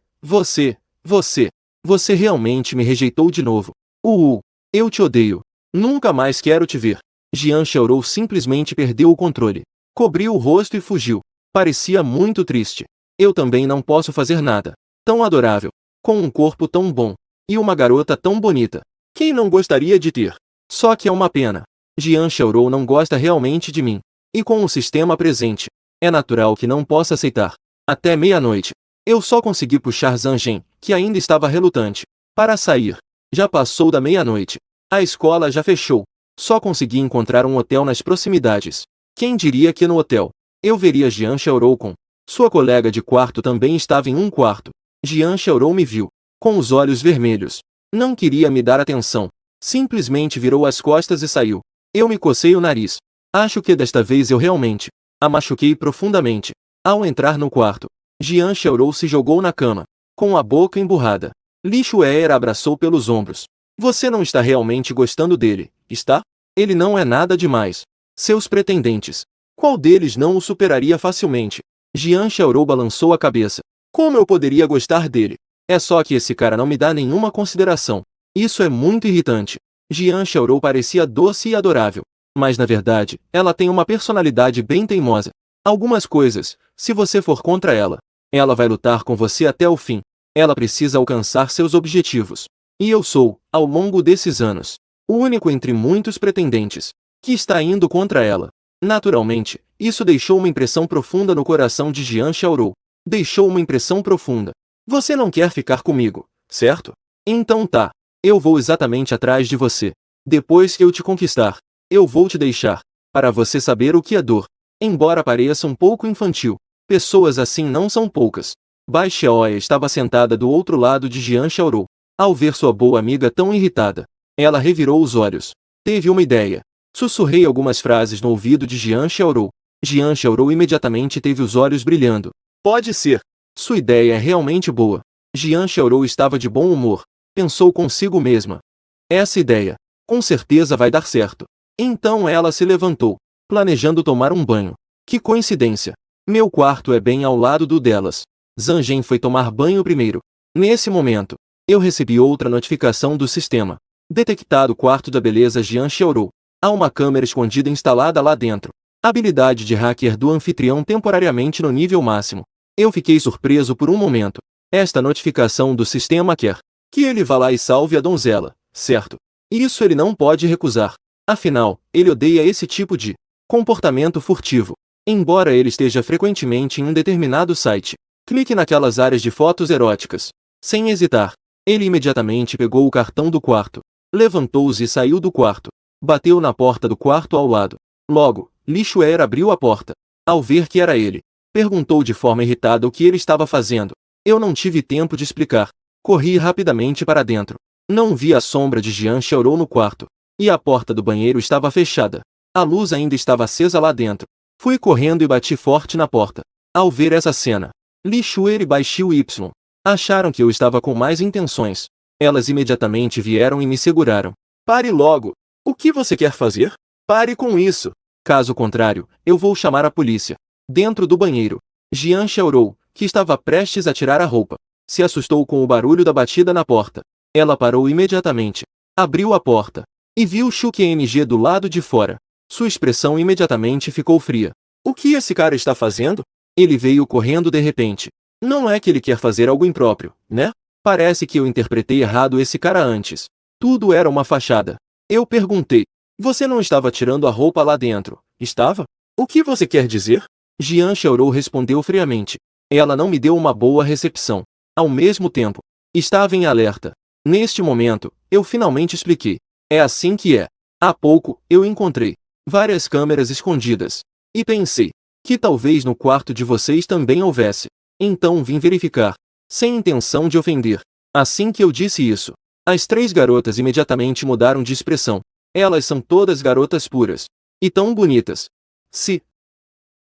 realmente me rejeitou de novo. Eu te odeio. Nunca mais quero te ver. Jian Xiaorou simplesmente perdeu o controle. Cobriu o rosto e fugiu. Parecia muito triste. Eu também não posso fazer nada. Tão adorável. Com um corpo tão bom. E uma garota tão bonita. Quem não gostaria de ter? Só que é uma pena. Jian Xiaorou não gosta realmente de mim. E com o sistema presente, é natural que não possa aceitar. Até meia-noite, eu só consegui puxar Zhang Zhen, que ainda estava relutante, para sair. Já passou da meia-noite. A escola já fechou. Só consegui encontrar um hotel nas proximidades. Quem diria que no hotel, eu veria Jian Xiaorou com sua colega de quarto também estava em um quarto. Jian Xiaorou me viu, com os olhos vermelhos. Não queria me dar atenção. Simplesmente virou as costas e saiu. Eu me cocei o nariz. Acho que desta vez eu realmente a machuquei profundamente. Ao entrar no quarto, Jian Xiaorou se jogou na cama, com a boca emburrada. Li Xue'er abraçou pelos ombros. Você não está realmente gostando dele, está? Ele não é nada demais. Seus pretendentes. Qual deles não o superaria facilmente? Jian Xiaorou balançou a cabeça. Como eu poderia gostar dele? É só que esse cara não me dá nenhuma consideração. Isso é muito irritante. Jian Xiaorou parecia doce e adorável. Mas na verdade, ela tem uma personalidade bem teimosa. Algumas coisas, se você for contra ela, ela vai lutar com você até o fim. Ela precisa alcançar seus objetivos. E eu sou, ao longo desses anos, o único entre muitos pretendentes que está indo contra ela. Naturalmente, isso deixou uma impressão profunda no coração de Jian Xiaorou. Deixou uma impressão profunda. Você não quer ficar comigo, certo? Então tá. Eu vou exatamente atrás de você. Depois que eu te conquistar, eu vou te deixar, para você saber o que é dor. Embora pareça um pouco infantil, pessoas assim não são poucas. Bai Xiaoya estava sentada do outro lado de Jian Xiaorou. Ao ver sua boa amiga tão irritada, ela revirou os olhos. Teve uma ideia. Sussurrei algumas frases no ouvido de Jian Xiaorou. Jian Xiaorou imediatamente teve os olhos brilhando. Pode ser. Sua ideia é realmente boa. Jian Xiaorou estava de bom humor. Pensou consigo mesma. Essa ideia Com certeza vai dar certo. Então ela se levantou, planejando tomar um banho. Que coincidência! Meu quarto é bem ao lado do delas. Zanjen foi tomar banho primeiro. Nesse momento, eu recebi outra notificação do sistema. Detectado o quarto da beleza Jian Xiaorou. Há uma câmera escondida instalada lá dentro. Habilidade de hacker do anfitrião temporariamente no nível máximo. Eu fiquei surpreso por um momento. Esta notificação do sistema quer que ele vá lá e salve a donzela, certo? Isso ele não pode recusar. Afinal, ele odeia esse tipo de comportamento furtivo. Embora ele esteja frequentemente em um determinado site, clique naquelas áreas de fotos eróticas. Sem hesitar, ele imediatamente pegou o cartão do quarto, levantou-se e saiu do quarto. Bateu na porta do quarto ao lado. Logo, Li Xuer abriu a porta. Ao ver que era ele, perguntou de forma irritada o que ele estava fazendo. Eu não tive tempo de explicar. Corri rapidamente para dentro. Não vi a sombra de Jian Xiaorou no quarto. E a porta do banheiro estava fechada. A luz ainda estava acesa lá dentro. Fui correndo e bati forte na porta. Ao ver essa cena, Li Xuer e Bai Xiu Y acharam que eu estava com mais intenções. Elas imediatamente vieram e me seguraram. Pare logo! O que você quer fazer? Pare com isso! Caso contrário, eu vou chamar a polícia. Dentro do banheiro, Jian Xiaorou, que estava prestes a tirar a roupa, se assustou com o barulho da batida na porta. Ela parou imediatamente, abriu a porta e viu Shu QNG do lado de fora. Sua expressão imediatamente ficou fria. O que esse cara está fazendo? Ele veio correndo de repente. Não é que ele quer fazer algo impróprio, né? Parece que eu interpretei errado esse cara antes. Tudo era uma fachada. Eu perguntei. Você não estava tirando a roupa lá dentro, estava? O que você quer dizer? Jian Xiaorou respondeu friamente. Ela não me deu uma boa recepção. Ao mesmo tempo, estava em alerta. Neste momento, eu finalmente expliquei. É assim que é. Há pouco, eu encontrei várias câmeras escondidas. E pensei que talvez no quarto de vocês também houvesse. Então vim verificar, sem intenção de ofender. Assim que eu disse isso, as três garotas imediatamente mudaram de expressão. Elas são todas garotas puras. E tão bonitas. Se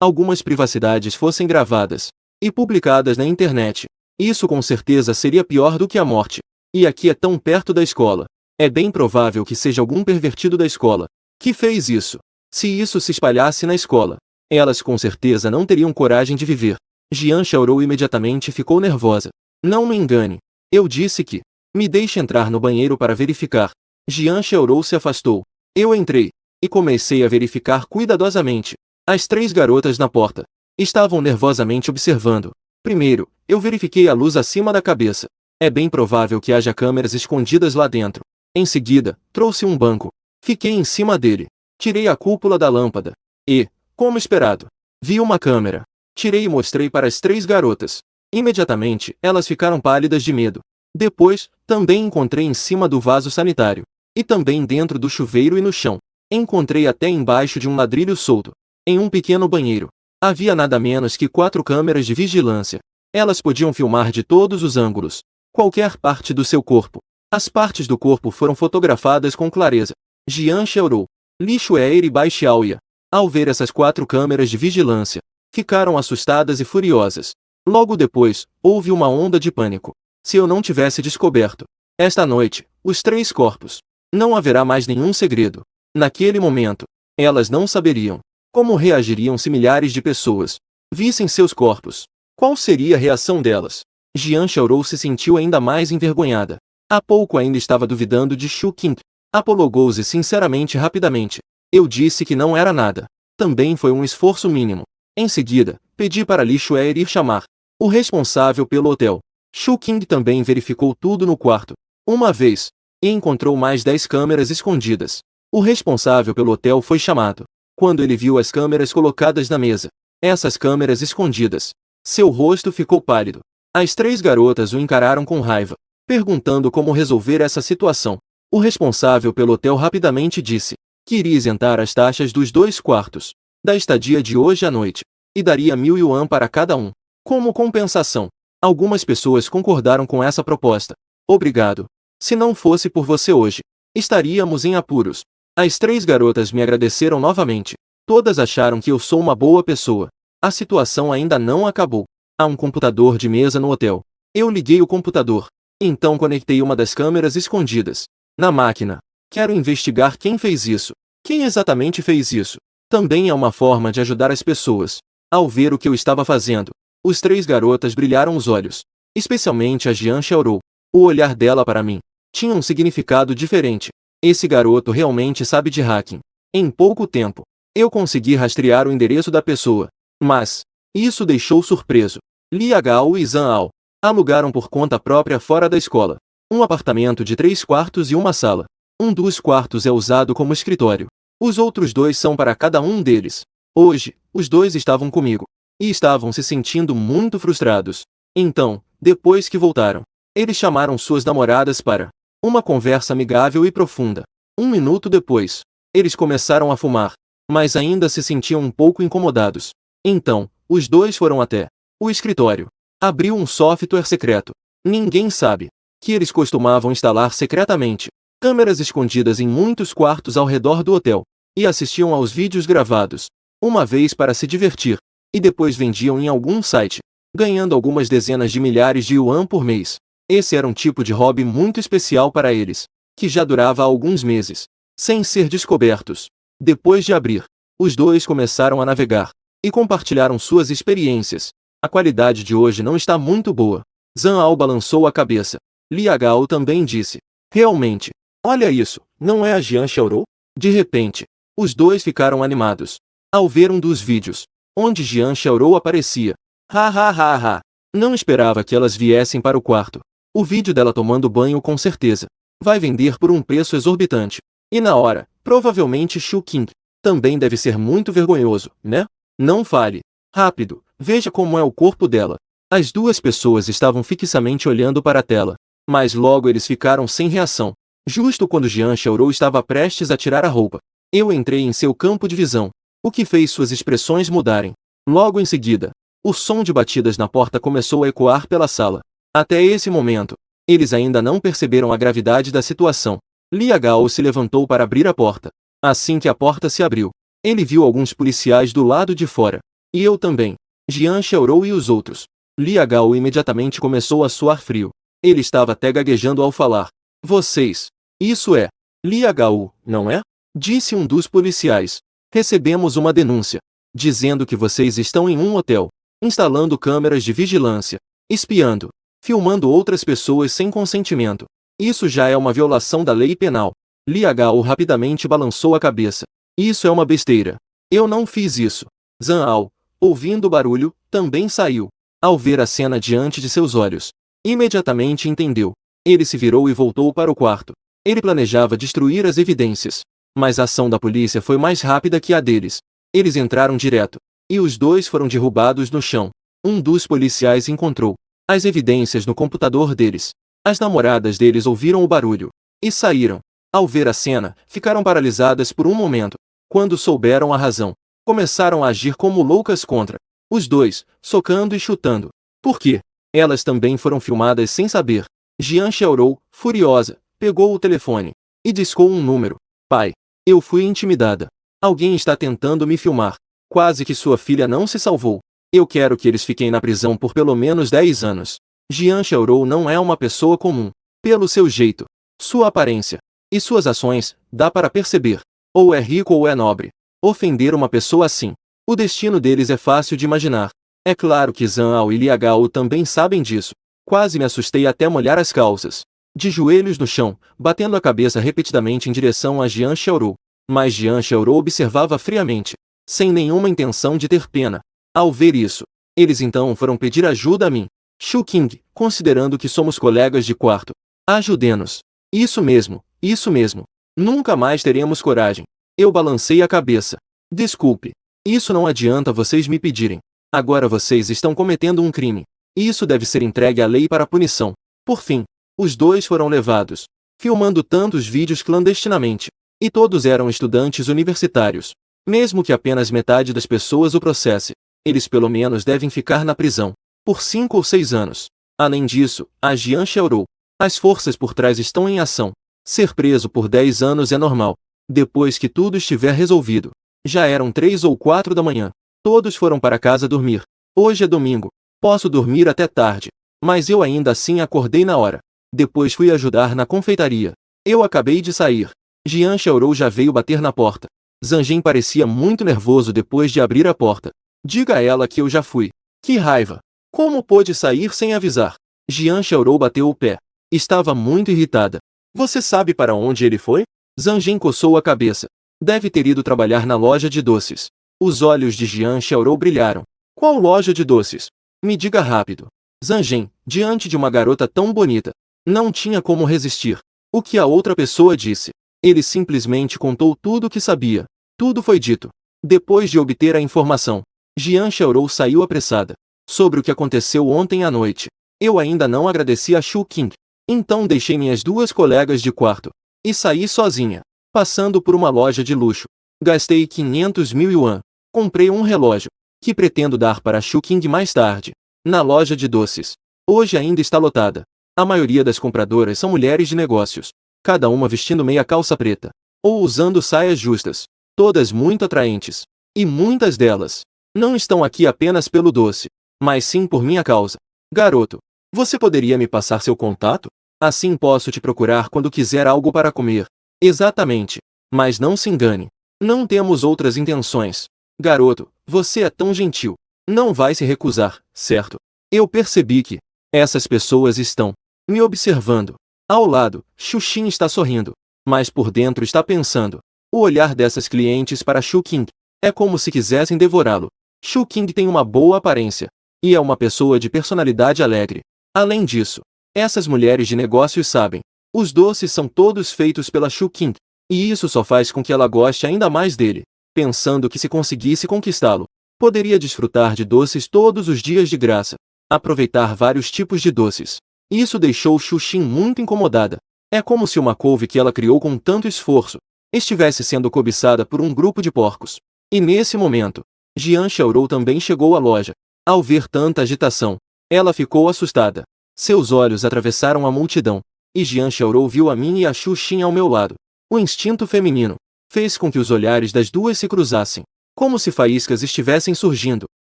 algumas privacidades fossem gravadas e publicadas na internet, isso com certeza seria pior do que a morte. E aqui é tão perto da escola. É bem provável que seja algum pervertido da escola que fez isso. Se isso se espalhasse na escola, elas com certeza não teriam coragem de viver. Jian Xiaorou imediatamente ficou nervosa. Não me engane. Eu disse que me deixe entrar no banheiro para verificar. Jian Xiaorou se afastou. Eu entrei e comecei a verificar cuidadosamente. As três garotas na porta estavam nervosamente observando. Primeiro, eu verifiquei a luz acima da cabeça. É bem provável que haja câmeras escondidas lá dentro. Em seguida, trouxe um banco. Fiquei em cima dele. Tirei a cúpula da lâmpada. E, como esperado, vi uma câmera. Tirei e mostrei para as três garotas. Imediatamente, elas ficaram pálidas de medo. Depois, também encontrei em cima do vaso sanitário. E também dentro do chuveiro e no chão. Encontrei até embaixo de um ladrilho solto. Em um pequeno banheiro. Havia nada menos que 4 câmeras de vigilância. Elas podiam filmar de todos os ângulos. Qualquer parte do seu corpo. As partes do corpo foram fotografadas com clareza. Jian Xiaorou, Li Xuer e Bai Xiaoya, ao ver essas 4 câmeras de vigilância, ficaram assustadas e furiosas. Logo depois, houve uma onda de pânico. Se eu não tivesse descoberto esta noite os 3 corpos, não haverá mais nenhum segredo. Naquele momento, elas não saberiam como reagiriam se milhares de pessoas vissem seus corpos. Qual seria a reação delas? Jian Xiaorou se sentiu ainda mais envergonhada. Há pouco ainda estava duvidando de Shu Qing. Apologou-se sinceramente rapidamente. Eu disse que não era nada. Também foi um esforço mínimo. Em seguida, pedi para Li Xuer ir chamar o responsável pelo hotel. Shu Qing também verificou tudo no quarto uma vez e encontrou mais 10 câmeras escondidas. O responsável pelo hotel foi chamado. Quando ele viu as câmeras colocadas na mesa, essas câmeras escondidas, seu rosto ficou pálido. As 3 garotas o encararam com raiva, perguntando como resolver essa situação. O responsável pelo hotel rapidamente disse que iria isentar as taxas dos 2 quartos da estadia de hoje à noite, e daria 1000 yuan para cada um. Como compensação, algumas pessoas concordaram com essa proposta. Obrigado. Se não fosse por você hoje, estaríamos em apuros. As 3 garotas me agradeceram novamente. Todas acharam que eu sou uma boa pessoa. A situação ainda não acabou. Há um computador de mesa no hotel. Eu liguei o computador. Então conectei uma das câmeras escondidas na máquina, Quero investigar quem fez isso. Quem exatamente fez isso? Também é uma forma de ajudar as pessoas. Ao ver o que eu estava fazendo, os 3 garotas brilharam os olhos. Especialmente a Jian Xiaorou. O olhar dela para mim tinha um significado diferente. Esse garoto realmente sabe de hacking. Em pouco tempo, eu consegui rastrear o endereço da pessoa. Mas, isso deixou surpreso. Li Hao e Zhang Ao alugaram por conta própria fora da escola um apartamento de 3 quartos e uma sala. Um dos quartos é usado como escritório. Os outros 2 são para cada um deles. Hoje, os 2 estavam comigo e estavam se sentindo muito frustrados. Então, depois que voltaram, eles chamaram suas namoradas para uma conversa amigável e profunda. 1 minuto depois, eles começaram a fumar, mas ainda se sentiam um pouco incomodados. Então, os 2 foram até o escritório. Abriu um software secreto. Ninguém sabe que eles costumavam instalar secretamente câmeras escondidas em muitos quartos ao redor do hotel e assistiam aos vídeos gravados, uma vez para se divertir, e depois vendiam em algum site, ganhando algumas dezenas de milhares de yuan por mês. Esse era um tipo de hobby muito especial para eles, que já durava alguns meses, sem ser descobertos. Depois de abrir, os 2 começaram a navegar e compartilharam suas experiências. A qualidade de hoje não está muito boa. Zhang Ao balançou a cabeça. Li Hao também disse: realmente, olha isso, não é a Jian Xiaorou? De repente, os 2 ficaram animados ao ver um dos vídeos, onde Jian Xiaorou aparecia. Ha ha ha ha! Não esperava que elas viessem para o quarto. O vídeo dela tomando banho com certeza vai vender por um preço exorbitante. E na hora, provavelmente Shu Qing também deve ser muito vergonhoso, né? Não fale. Rápido, veja como é o corpo dela. As 2 pessoas estavam fixamente olhando para a tela, mas logo eles ficaram sem reação. Justo quando Jian Xiaorou estava prestes a tirar a roupa, eu entrei em seu campo de visão, o que fez suas expressões mudarem. Logo em seguida, o som de batidas na porta começou a ecoar pela sala. Até esse momento, eles ainda não perceberam a gravidade da situação. Li Hao se levantou para abrir a porta. Assim que a porta se abriu, ele viu alguns policiais do lado de fora. E eu também. Jian Xiaorou e os outros. Li Hao imediatamente começou a suar frio. Ele estava até gaguejando ao falar. Vocês. Isso é. Li Hao, não é? Disse um dos policiais. Recebemos uma denúncia, dizendo que vocês estão em um hotel, instalando câmeras de vigilância, espiando, filmando outras pessoas sem consentimento. Isso já é uma violação da lei penal. Li Hao rapidamente balançou a cabeça. Isso é uma besteira. Eu não fiz isso. Zhang Ao, ouvindo o barulho, também saiu. Ao ver a cena diante de seus olhos, imediatamente entendeu. Ele se virou e voltou para o quarto. Ele planejava destruir as evidências, mas a ação da polícia foi mais rápida que a deles. Eles entraram direto, e os 2 foram derrubados no chão. Um dos policiais encontrou as evidências no computador deles. As namoradas deles ouviram o barulho e saíram. Ao ver a cena, ficaram paralisadas por um momento. Quando souberam a razão, começaram a agir como loucas contra os 2, socando e chutando. Por quê? Elas também foram filmadas sem saber. Jian Xiaorou, furiosa, pegou o telefone e discou um número. Pai, eu fui intimidada. Alguém está tentando me filmar. Quase que sua filha não se salvou. Eu quero que eles fiquem na prisão por pelo menos 10 anos. Jian Xiaorou não é uma pessoa comum. Pelo seu jeito, sua aparência e suas ações, dá para perceber. Ou é rico ou é nobre. Ofender uma pessoa assim, o destino deles é fácil de imaginar. É claro que Zhang Ao e Li Hao também sabem disso. Quase me assustei até molhar as calças. De joelhos no chão, batendo a cabeça repetidamente em direção a Jian Xiaorou. Mas Jian Xiaorou observava friamente, sem nenhuma intenção de ter pena. Ao ver isso, eles então foram pedir ajuda a mim. Shu Qing, considerando que somos colegas de quarto, ajude-nos. Isso mesmo, isso mesmo. Nunca mais teremos coragem. Eu balancei a cabeça. Desculpe. Isso não adianta vocês me pedirem. Agora vocês estão cometendo um crime. Isso deve ser entregue à lei para punição. Por fim, os 2 foram levados, filmando tantos vídeos clandestinamente. E todos eram estudantes universitários. Mesmo que apenas metade das pessoas o processe, eles pelo menos devem ficar na prisão por 5 ou 6 anos. Além disso, a Jian Xiaorou. As forças por trás estão em ação. Ser preso por 10 anos é normal. Depois que tudo estiver resolvido. Já eram 3 ou 4 da manhã. Todos foram para casa dormir. Hoje é domingo. Posso dormir até tarde. Mas eu ainda assim acordei na hora. Depois fui ajudar na confeitaria. Eu acabei de sair Jian Xiaorou já veio bater na porta. Zhang parecia muito nervoso depois de abrir a porta. Diga a ela que eu já fui. Que raiva! Como pôde sair sem avisar? Jian Xiaorou bateu o pé. Estava muito irritada. Você sabe para onde ele foi? Zhang coçou a cabeça. Deve ter ido trabalhar na loja de doces. Os olhos de Jian Xiaorou brilharam. Qual loja de doces? Me diga rápido. Zhang, diante de uma garota tão bonita, não tinha como resistir. O que a outra pessoa disse? Ele simplesmente contou tudo o que sabia. Tudo foi dito. Depois de obter a informação, Jian Xiaorou saiu apressada. Sobre o que aconteceu ontem à noite, eu ainda não agradeci a Shu Qing. Então deixei minhas duas colegas de quarto e saí sozinha, passando por uma loja de luxo. Gastei 500 mil yuan. Comprei um relógio, que pretendo dar para Shu Qing mais tarde. Na loja de doces, hoje ainda está lotada. A maioria das compradoras são mulheres de negócios, cada uma vestindo meia calça preta, ou usando saias justas, todas muito atraentes. E muitas delas não estão aqui apenas pelo doce, mas sim por minha causa. Garoto, você poderia me passar seu contato? Assim posso te procurar quando quiser algo para comer. Exatamente. Mas não se engane. Não temos outras intenções. Garoto, você é tão gentil. Não vai se recusar, certo? Eu percebi que essas pessoas estão me observando. Ao lado, Xuxin está sorrindo, mas por dentro está pensando. O olhar dessas clientes para Shu Qing é como se quisessem devorá-lo. Shu Qing tem uma boa aparência e é uma pessoa de personalidade alegre. Além disso, essas mulheres de negócios sabem, os doces são todos feitos pela Shu Qing, e isso só faz com que ela goste ainda mais dele, pensando que se conseguisse conquistá-lo, poderia desfrutar de doces todos os dias de graça, aproveitar vários tipos de doces. Isso deixou Xuxin muito incomodada. É como se uma couve que ela criou com tanto esforço estivesse sendo cobiçada por um grupo de porcos. E nesse momento, Jian Xiaorou também chegou à loja. Ao ver tanta agitação, ela ficou assustada. Seus olhos atravessaram a multidão, e Jian Xiaorou viu a mim e a Xuxin ao meu lado. O instinto feminino fez com que os olhares das duas se cruzassem, como se faíscas estivessem surgindo,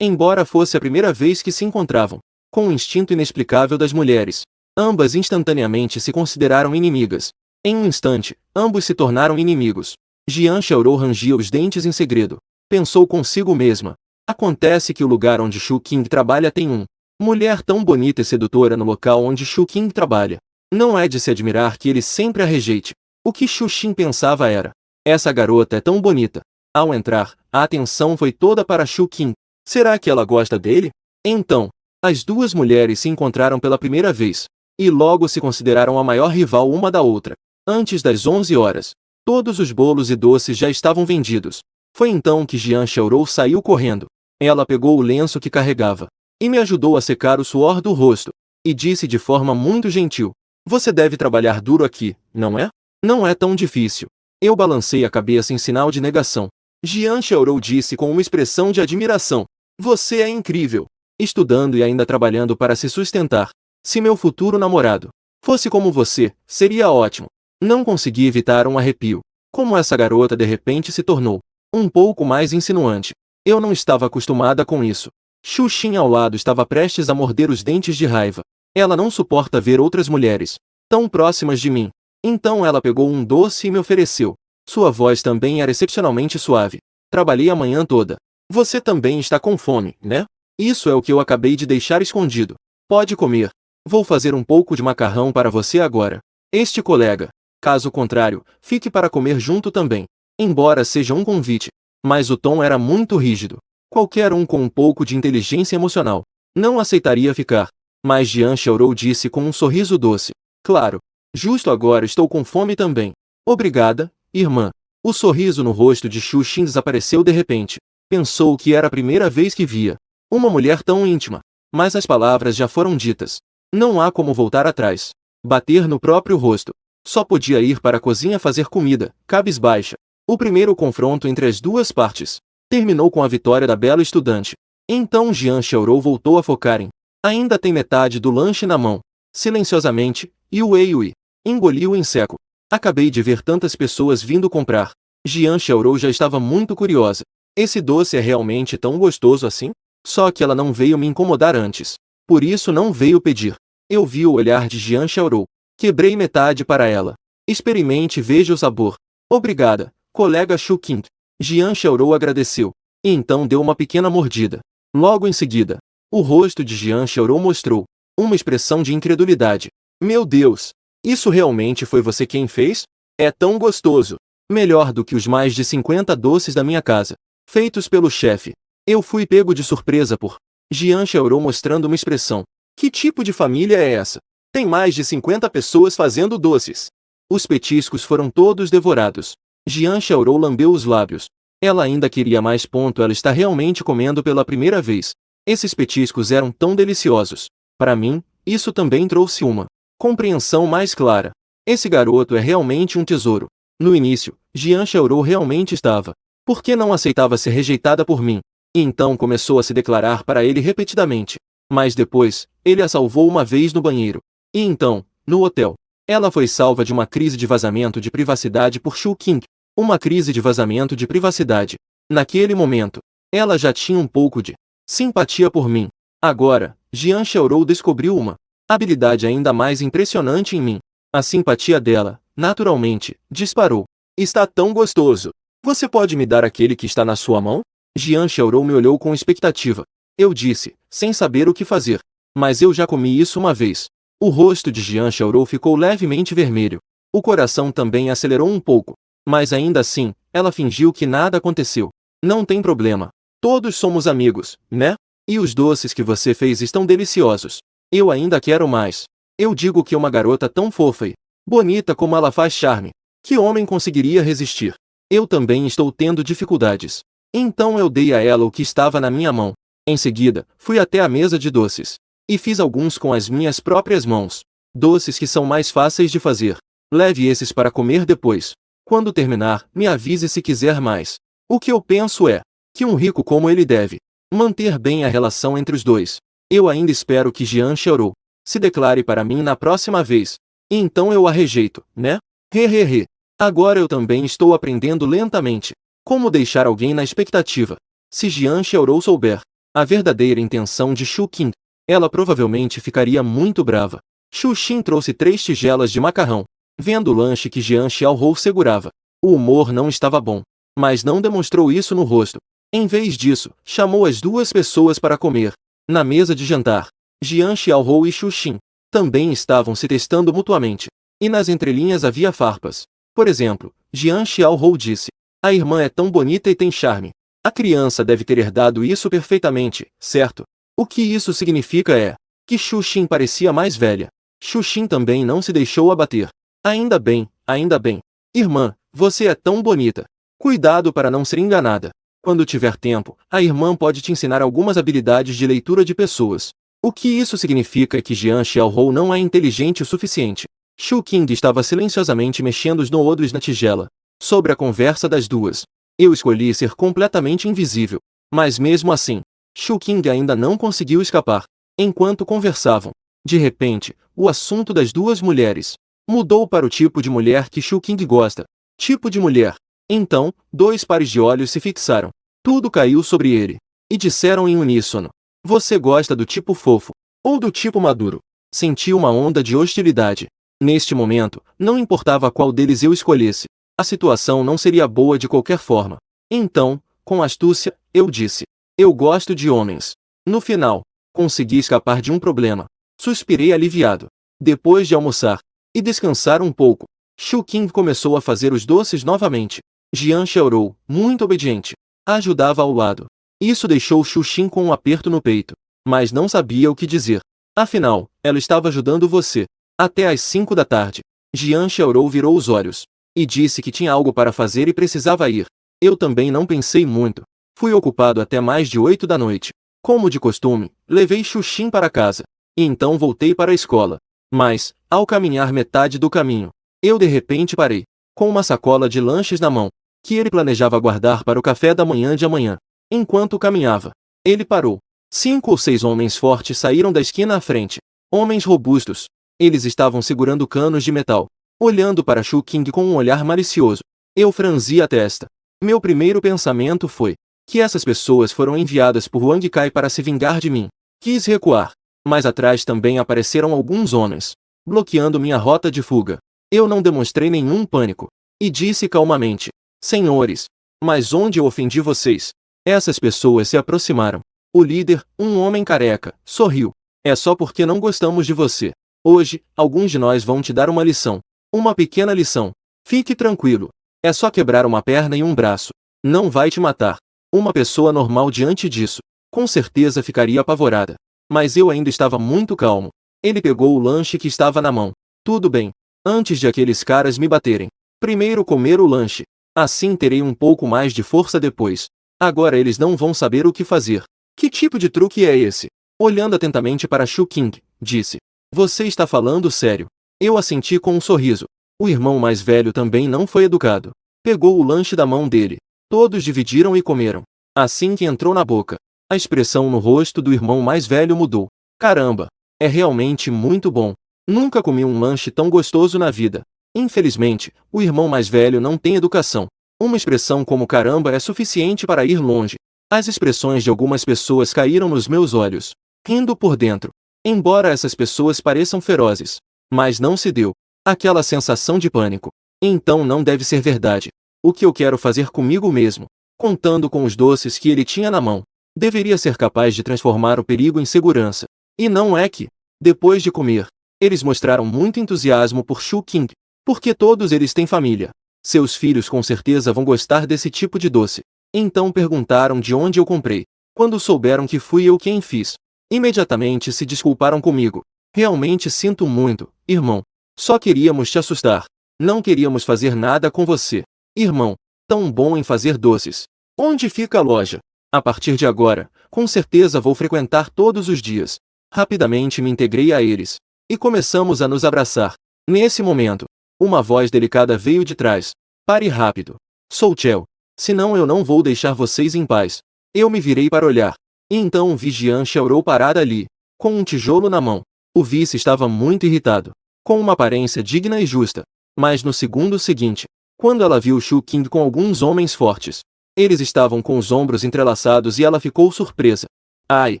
embora fosse a primeira vez que se encontravam. Com o instinto inexplicável das mulheres, ambas instantaneamente se consideraram inimigas. Em um instante, ambos se tornaram inimigos. Jian Xiaorou rangia os dentes em segredo. Pensou consigo mesma. Acontece que o lugar onde Shu Qing trabalha tem uma mulher tão bonita e sedutora no local onde Shu Qing trabalha. Não é de se admirar que ele sempre a rejeite. O que Shu Qing pensava era: essa garota é tão bonita. Ao entrar, a atenção foi toda para Shu Qing. Será que ela gosta dele? Então, as duas mulheres se encontraram pela primeira vez, e logo se consideraram a maior rival uma da outra. Antes das 11 horas, todos os bolos e doces já estavam vendidos. Foi então que Jian Xiaorou saiu correndo. Ela pegou o lenço que carregava e me ajudou a secar o suor do rosto, e disse de forma muito gentil: você deve trabalhar duro aqui, não é? Não é tão difícil. Eu balancei a cabeça em sinal de negação. Jian Xiaorou disse com uma expressão de admiração: você é incrível. Estudando e ainda trabalhando para se sustentar. Se meu futuro namorado fosse como você, seria ótimo. Não consegui evitar um arrepio. Como essa garota de repente se tornou um pouco mais insinuante. Eu não estava acostumada com isso. Xuxin ao lado estava prestes a morder os dentes de raiva. Ela não suporta ver outras mulheres tão próximas de mim. Então ela pegou um doce e me ofereceu. Sua voz também era excepcionalmente suave. Trabalhei a manhã toda. Você também está com fome, né? Isso é o que eu acabei de deixar escondido. Pode comer. Vou fazer um pouco de macarrão para você agora. Este colega. Caso contrário, fique para comer junto também. Embora seja um convite, mas o tom era muito rígido. Qualquer um com um pouco de inteligência emocional não aceitaria ficar. Mas Jian Xiaorou disse com um sorriso doce: claro, justo agora estou com fome também. Obrigada, irmã. O sorriso no rosto de Xuxin desapareceu de repente. Pensou que era a primeira vez que via uma mulher tão íntima. Mas as palavras já foram ditas. Não há como voltar atrás. Bater no próprio rosto. Só podia ir para a cozinha fazer comida, cabisbaixa. O primeiro confronto entre as duas partes terminou com a vitória da bela estudante. Então Jian Xiaorou voltou a focar em ainda tem metade do lanche na mão. Silenciosamente, e o Wei engoliu em seco. Acabei de ver tantas pessoas vindo comprar. Jian Xiaorou já estava muito curiosa. Esse doce é realmente tão gostoso assim? Só que ela não veio me incomodar antes. Por isso não veio pedir. Eu vi o olhar de Jian Xiaorou. Quebrei metade para ela. Experimente e veja o sabor. Obrigada, colega Shu King. Jian Xiaorou agradeceu, e então deu uma pequena mordida. Logo em seguida, o rosto de Jian Xiaorou mostrou uma expressão de incredulidade. Meu Deus! Isso realmente foi você quem fez? É tão gostoso! Melhor do que os mais de 50 doces da minha casa, feitos pelo chefe. Eu fui pego de surpresa por Jian Xiaorou mostrando uma expressão. Que tipo de família é essa? Tem mais de 50 pessoas fazendo doces. Os petiscos foram todos devorados. Jian Xiaorou lambeu os lábios. Ela ainda queria mais. Ela está realmente comendo pela primeira vez. Esses petiscos eram tão deliciosos. Para mim, isso também trouxe uma compreensão mais clara. Esse garoto é realmente um tesouro. No início, Jian Xiaorou realmente estava. Por que não aceitava ser rejeitada por mim? E então começou a se declarar para ele repetidamente. Mas depois, ele a salvou uma vez no banheiro. E então, no hotel, ela foi salva de uma crise de vazamento de privacidade por Shu King. Uma crise de vazamento de privacidade. Naquele momento, ela já tinha um pouco de simpatia por mim. Agora, Jian Xiaorou descobriu uma habilidade ainda mais impressionante em mim. A simpatia dela, naturalmente, disparou. Está tão gostoso. Você pode me dar aquele que está na sua mão? Jian Xiaorou me olhou com expectativa. Eu disse, sem saber o que fazer. Mas eu já comi isso uma vez. O rosto de Jian Xiaorou ficou levemente vermelho. O coração também acelerou um pouco. Mas ainda assim, ela fingiu que nada aconteceu. Não tem problema. Todos somos amigos, né? E os doces que você fez estão deliciosos. Eu ainda quero mais. Eu digo que uma garota tão fofa e bonita como ela faz charme. Que homem conseguiria resistir? Eu também estou tendo dificuldades. Então eu dei a ela o que estava na minha mão. Em seguida, fui até a mesa de doces. E fiz alguns com as minhas próprias mãos. Doces que são mais fáceis de fazer. Leve esses para comer depois. Quando terminar, me avise se quiser mais. O que eu penso é que um rico como ele deve manter bem a relação entre os dois. Eu ainda espero que Jian Xiaorou se declare para mim na próxima vez. E então eu a rejeito, né? Hehehe. Agora eu também estou aprendendo lentamente como deixar alguém na expectativa. Se Jian Xiaorou souber a verdadeira intenção de Shu King, ela provavelmente ficaria muito brava. Shu Xin trouxe 3 tigelas de macarrão. Vendo o lanche que Jian Xiaorou segurava, o humor não estava bom, mas não demonstrou isso no rosto. Em vez disso, chamou as duas pessoas para comer. Na mesa de jantar, Jian Xiaorou e Shu Xin também estavam se testando mutuamente. E nas entrelinhas havia farpas. Por exemplo, Jian Xiaorou disse: a irmã é tão bonita e tem charme. A criança deve ter herdado isso perfeitamente, certo? O que isso significa é que Shu Xin parecia mais velha. Shu Xin também não se deixou abater. Ainda bem, ainda bem. Irmã, você é tão bonita. Cuidado para não ser enganada. Quando tiver tempo, a irmã pode te ensinar algumas habilidades de leitura de pessoas. O que isso significa é que Jian Xiaorou não é inteligente o suficiente. Shu King estava silenciosamente mexendo os noodles na tigela. Sobre a conversa das duas, eu escolhi ser completamente invisível. Mas mesmo assim, Shu King ainda não conseguiu escapar. Enquanto conversavam, de repente, o assunto das duas mulheres mudou para o tipo de mulher que Shu King gosta. Tipo de mulher. Então, 2 pares de olhos se fixaram. Tudo caiu sobre ele. E disseram em uníssono: você gosta do tipo fofo ou do tipo maduro? Senti uma onda de hostilidade. Neste momento, não importava qual deles eu escolhesse. A situação não seria boa de qualquer forma. Então, com astúcia, eu disse: eu gosto de homens. No final, consegui escapar de um problema. Suspirei aliviado. Depois de almoçar e descansar um pouco, Shu King começou a fazer os doces novamente. Jian Xiaorou, muito obediente, a ajudava ao lado. Isso deixou Shu Xin com um aperto no peito, mas não sabia o que dizer. Afinal, ela estava ajudando você. Até às 5 da tarde, Jian Xiaorou virou os olhos e disse que tinha algo para fazer e precisava ir. Eu também não pensei muito. Fui ocupado até mais de 8 da noite. Como de costume, levei Shu Xin para casa. E então voltei para a escola. Mas, ao caminhar metade do caminho, eu de repente parei, com uma sacola de lanches na mão, que ele planejava guardar para o café da manhã de amanhã. Enquanto caminhava, ele parou. 5 ou 6 homens fortes saíram da esquina à frente. Homens robustos. Eles estavam segurando canos de metal, olhando para Shu King com um olhar malicioso. Eu franzi a testa. Meu primeiro pensamento foi que essas pessoas foram enviadas por Wang Kai para se vingar de mim. Quis recuar, mas atrás também apareceram alguns homens, bloqueando minha rota de fuga. Eu não demonstrei nenhum pânico. e disse calmamente: Senhores, mas onde eu ofendi vocês? Essas pessoas se aproximaram. O líder, um homem careca, sorriu. É só porque não gostamos de você. Hoje, alguns de nós vão te dar uma lição. Uma pequena lição. Fique tranquilo. É só quebrar uma perna e um braço. Não vai te matar. Uma pessoa normal diante disso, com certeza ficaria apavorada. Mas eu ainda estava muito calmo. Ele pegou o lanche que estava na mão. Tudo bem. Antes de aqueles caras me baterem. Primeiro comer o lanche. Assim terei um pouco mais de força depois. Agora eles não vão saber o que fazer. Que tipo de truque é esse? Olhando atentamente para Shu King, disse: Você está falando sério? Eu assenti com um sorriso. O irmão mais velho também não foi educado. Pegou o lanche da mão dele. Todos dividiram e comeram. Assim que entrou na boca, a expressão no rosto do irmão mais velho mudou. Caramba! É realmente muito bom. Nunca comi um lanche tão gostoso na vida. Infelizmente, o irmão mais velho não tem educação. Uma expressão como caramba é suficiente para ir longe. As expressões de algumas pessoas caíram nos meus olhos, rindo por dentro. Embora essas pessoas pareçam ferozes, mas não se deu aquela sensação de pânico. Então não deve ser verdade. O que eu quero fazer comigo mesmo, contando com os doces que ele tinha na mão, deveria ser capaz de transformar o perigo em segurança. E não é que, depois de comer, eles mostraram muito entusiasmo por Shu King, porque todos eles têm família. Seus filhos com certeza vão gostar desse tipo de doce. Então perguntaram de onde eu comprei. Quando souberam que fui eu quem fiz, imediatamente se desculparam comigo. Realmente sinto muito, irmão. Só queríamos te assustar. Não queríamos fazer nada com você. Irmão, tão bom em fazer doces. Onde fica a loja? A partir de agora, com certeza vou frequentar todos os dias. Rapidamente me integrei a eles. E começamos a nos abraçar. Nesse momento, uma voz delicada veio de trás. Pare rápido. Sou Chell. Senão eu não vou deixar vocês em paz. Eu me virei para olhar. E então vi Jian Xiaorou parada ali, com um tijolo na mão. O vice estava muito irritado, com uma aparência digna e justa. Mas no segundo seguinte, quando ela viu Shu King com alguns homens fortes, eles estavam com os ombros entrelaçados e ela ficou surpresa. Ai!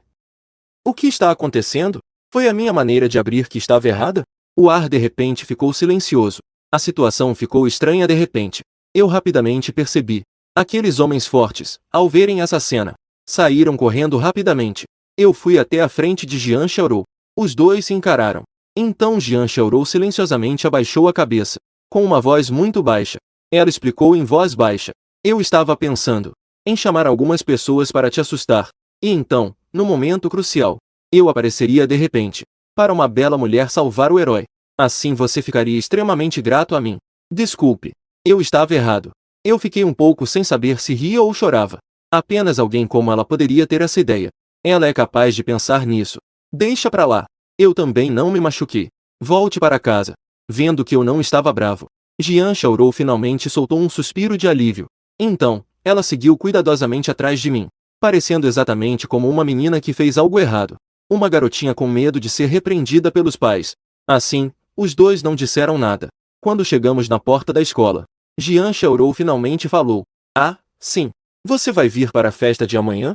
O que está acontecendo? Foi a minha maneira de abrir que estava errada? O ar de repente ficou silencioso. A situação ficou estranha de repente. Eu rapidamente percebi. Aqueles homens fortes, ao verem essa cena, saíram correndo rapidamente. Eu fui até a frente de Jian Xiaorou. Os dois se encararam. Então Jian Xiaorou silenciosamente abaixou a cabeça, com uma voz muito baixa. Ela explicou em voz baixa. Eu estava pensando em chamar algumas pessoas para te assustar. E então, no momento crucial, eu apareceria de repente, para uma bela mulher salvar o herói. Assim você ficaria extremamente grato a mim. Desculpe, eu estava errado. Eu fiquei um pouco sem saber se ria ou chorava. Apenas alguém como ela poderia ter essa ideia. Ela é capaz de pensar nisso. Deixa pra lá. Eu também não me machuquei. Volte para casa. Vendo que eu não estava bravo, Jian Xiaorou finalmente soltou um suspiro de alívio. Então, ela seguiu cuidadosamente atrás de mim, parecendo exatamente como uma menina que fez algo errado. Uma garotinha com medo de ser repreendida pelos pais. Assim, os dois não disseram nada. Quando chegamos na porta da escola, Jian Xiaorou finalmente falou. Ah, sim. Você vai vir para a festa de amanhã?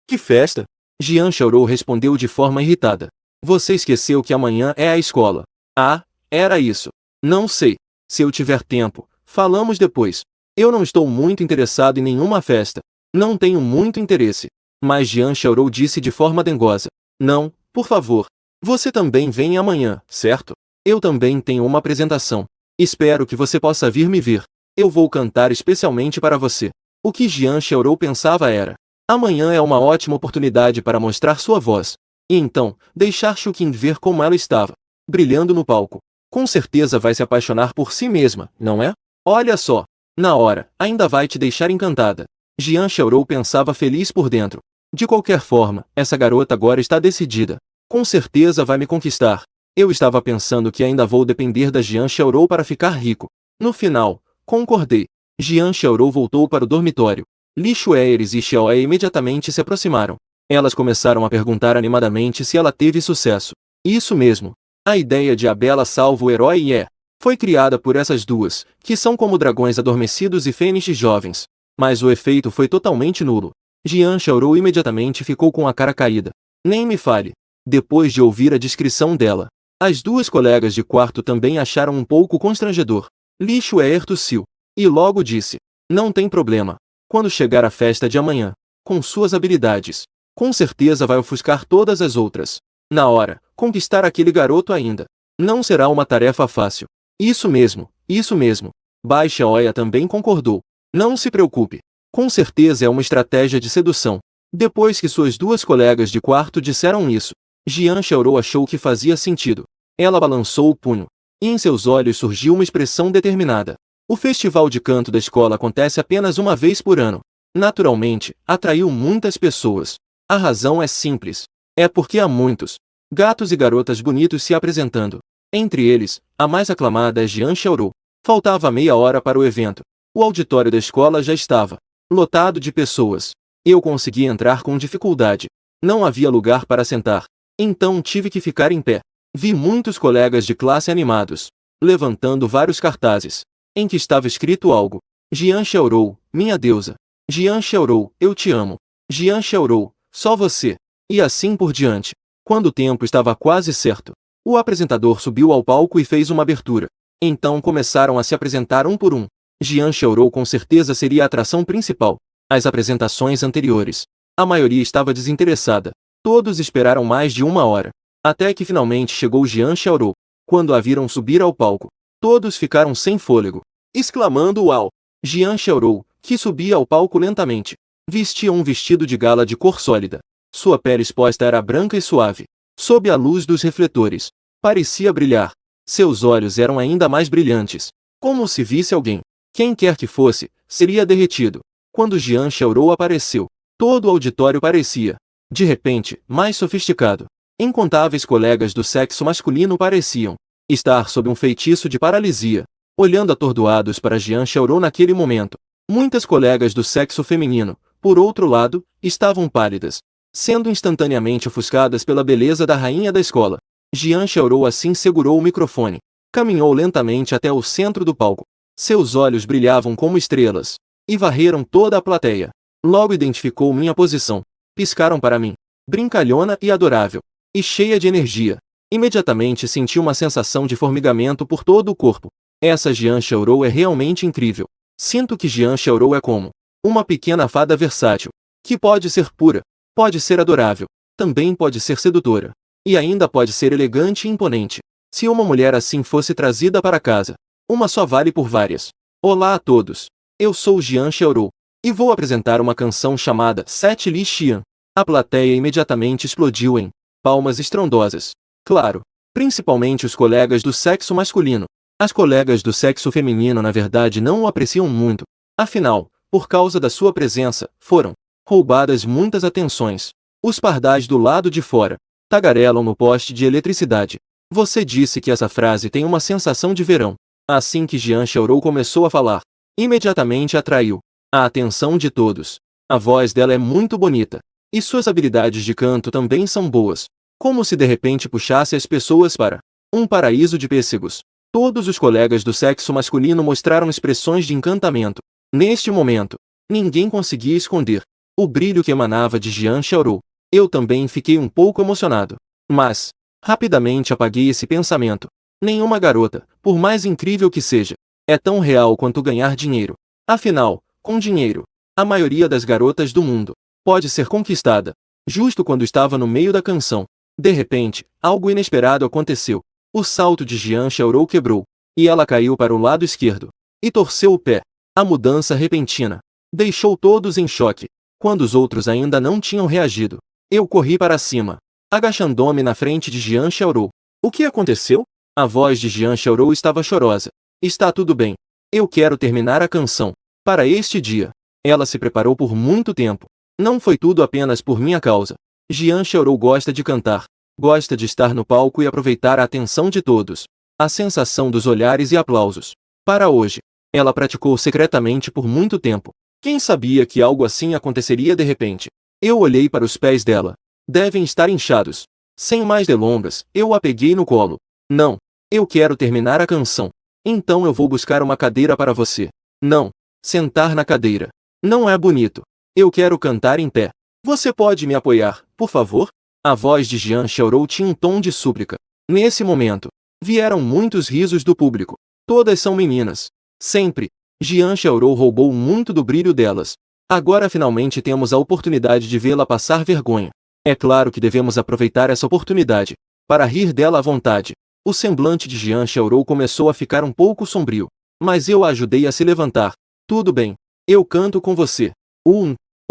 Que festa? Jian Xiaorou respondeu de forma irritada. Você esqueceu que amanhã é a escola. Ah, era isso. Não sei. Se eu tiver tempo, falamos depois. Eu não estou muito interessado em nenhuma festa. Não tenho muito interesse. Mas Jian Xiaorou disse de forma dengosa. Não, por favor. Você também vem amanhã, certo? Eu também tenho uma apresentação. Espero que você possa vir me ver. Eu vou cantar especialmente para você. O que Jian Xiaorou pensava era: amanhã é uma ótima oportunidade para mostrar sua voz. E então, deixar Shu King ver como ela estava, brilhando no palco. Com certeza vai se apaixonar por si mesma, não é? Olha só. Na hora, ainda vai te deixar encantada. Jian Xiaorou pensava feliz por dentro. De qualquer forma, essa garota agora está decidida. Com certeza vai me conquistar. Eu estava pensando que ainda vou depender da Jian Xiaorou para ficar rico. No final, concordei. Jian Xiaorou voltou para o dormitório. Li Xueres e Xiaoe imediatamente se aproximaram. Elas começaram a perguntar animadamente se ela teve sucesso. Isso mesmo. A ideia de a Bela salva o herói foi criada por essas duas, que são como dragões adormecidos e fênixes jovens. Mas o efeito foi totalmente nulo. Jian Xiaorou imediatamente ficou com a cara caída. Nem me fale. Depois de ouvir a descrição dela, as duas colegas de quarto também acharam um pouco constrangedor. Lixo tossiu. E logo disse: não tem problema. Quando chegar a festa de amanhã, com suas habilidades, com certeza vai ofuscar todas as outras. Na hora, conquistar aquele garoto ainda. Não será uma tarefa fácil. Isso mesmo, isso mesmo. Baixa Oia também concordou. Não se preocupe. Com certeza é uma estratégia de sedução. Depois que suas duas colegas de quarto disseram isso, Jian Xiaorou achou que fazia sentido. Ela balançou o punho, e em seus olhos surgiu uma expressão determinada. O festival de canto da escola acontece apenas uma vez por ano. Naturalmente, atraiu muitas pessoas. A razão é simples. É porque há muitos gatos e garotas bonitos se apresentando. Entre eles, a mais aclamada é Jian Xiaorou. Faltava meia hora para o evento. O auditório da escola já estava lotado de pessoas. Eu consegui entrar com dificuldade. Não havia lugar para sentar. Então tive que ficar em pé. Vi muitos colegas de classe animados, levantando vários cartazes, em que estava escrito algo. Jian Xiaorou, minha deusa. Jian Xiaorou, eu te amo. Jian Xiaorou, só você. E assim por diante. Quando o tempo estava quase certo, o apresentador subiu ao palco e fez uma abertura. Então começaram a se apresentar um por um. Jian Xiaorou com certeza seria a atração principal. As apresentações anteriores, a maioria estava desinteressada. Todos esperaram mais de uma hora. Até que finalmente chegou Jian Xiaorou. Quando a viram subir ao palco, todos ficaram sem fôlego, exclamando uau! Jian Xiaorou, que subia ao palco lentamente, vestia um vestido de gala de cor sólida. Sua pele exposta era branca e suave. Sob a luz dos refletores, parecia brilhar. Seus olhos eram ainda mais brilhantes. Como se visse alguém, quem quer que fosse, seria derretido. Quando Jian Xiaorou apareceu, todo o auditório parecia, de repente, mais sofisticado. Incontáveis colegas do sexo masculino pareciam estar sob um feitiço de paralisia, olhando atordoados para Jian Xiaorou naquele momento. Muitas colegas do sexo feminino, por outro lado, estavam pálidas, sendo instantaneamente ofuscadas pela beleza da rainha da escola. Jian Xiaorou assim segurou o microfone, caminhou lentamente até o centro do palco. Seus olhos brilhavam como estrelas, e varreram toda a plateia. Logo identificou minha posição. Piscaram para mim, brincalhona e adorável, e cheia de energia. Imediatamente senti uma sensação de formigamento por todo o corpo. Essa Jian Xiaorou é realmente incrível. Sinto que Jian Xiaorou é como uma pequena fada versátil, que pode ser pura, pode ser adorável, também pode ser sedutora, e ainda pode ser elegante e imponente. Se uma mulher assim fosse trazida para casa, uma só vale por várias. Olá a todos. Eu sou Jian Xiaorou, e vou apresentar uma canção chamada Sete Li Xian. A plateia imediatamente explodiu em palmas estrondosas. Claro, principalmente os colegas do sexo masculino. As colegas do sexo feminino na verdade não o apreciam muito. Afinal, por causa da sua presença, foram roubadas muitas atenções. Os pardais do lado de fora tagarelam no poste de eletricidade. Você disse que essa frase tem uma sensação de verão. Assim que Jian Xiaorou começou a falar, imediatamente atraiu a atenção de todos. A voz dela é muito bonita, e suas habilidades de canto também são boas. Como se de repente puxasse as pessoas para um paraíso de pêssegos. Todos os colegas do sexo masculino mostraram expressões de encantamento. Neste momento, ninguém conseguia esconder o brilho que emanava de Jian Xiaorou. Eu também fiquei um pouco emocionado. Mas, rapidamente apaguei esse pensamento. Nenhuma garota, por mais incrível que seja, é tão real quanto ganhar dinheiro. Afinal, com dinheiro, a maioria das garotas do mundo pode ser conquistada. Justo quando estava no meio da canção, de repente, algo inesperado aconteceu. O salto de Jian Xiaorou quebrou, e ela caiu para o lado esquerdo, e torceu o pé. A mudança repentina deixou todos em choque. Quando os outros ainda não tinham reagido, eu corri para cima, agachando-me na frente de Jian Xiaorou. O que aconteceu? A voz de Jian Xiaorou estava chorosa. Está tudo bem. Eu quero terminar a canção. Para este dia, ela se preparou por muito tempo. Não foi tudo apenas por minha causa. Jian Xiaorou gosta de cantar. Gosta de estar no palco e aproveitar a atenção de todos. A sensação dos olhares e aplausos. Para hoje, ela praticou secretamente por muito tempo. Quem sabia que algo assim aconteceria de repente? Eu olhei para os pés dela. Devem estar inchados. Sem mais delongas, eu a peguei no colo. Não. Eu quero terminar a canção. Então eu vou buscar uma cadeira para você. Não. Sentar na cadeira. Não é bonito. Eu quero cantar em pé. Você pode me apoiar, por favor? A voz de Jian Xiaorou tinha um tom de súplica. Nesse momento, vieram muitos risos do público. Todas são meninas. Sempre. Jian Xiaorou roubou muito do brilho delas. Agora finalmente temos a oportunidade de vê-la passar vergonha. É claro que devemos aproveitar essa oportunidade para rir dela à vontade. O semblante de Jian Xiaorou começou a ficar um pouco sombrio, mas eu a ajudei a se levantar. Tudo bem. Eu canto com você.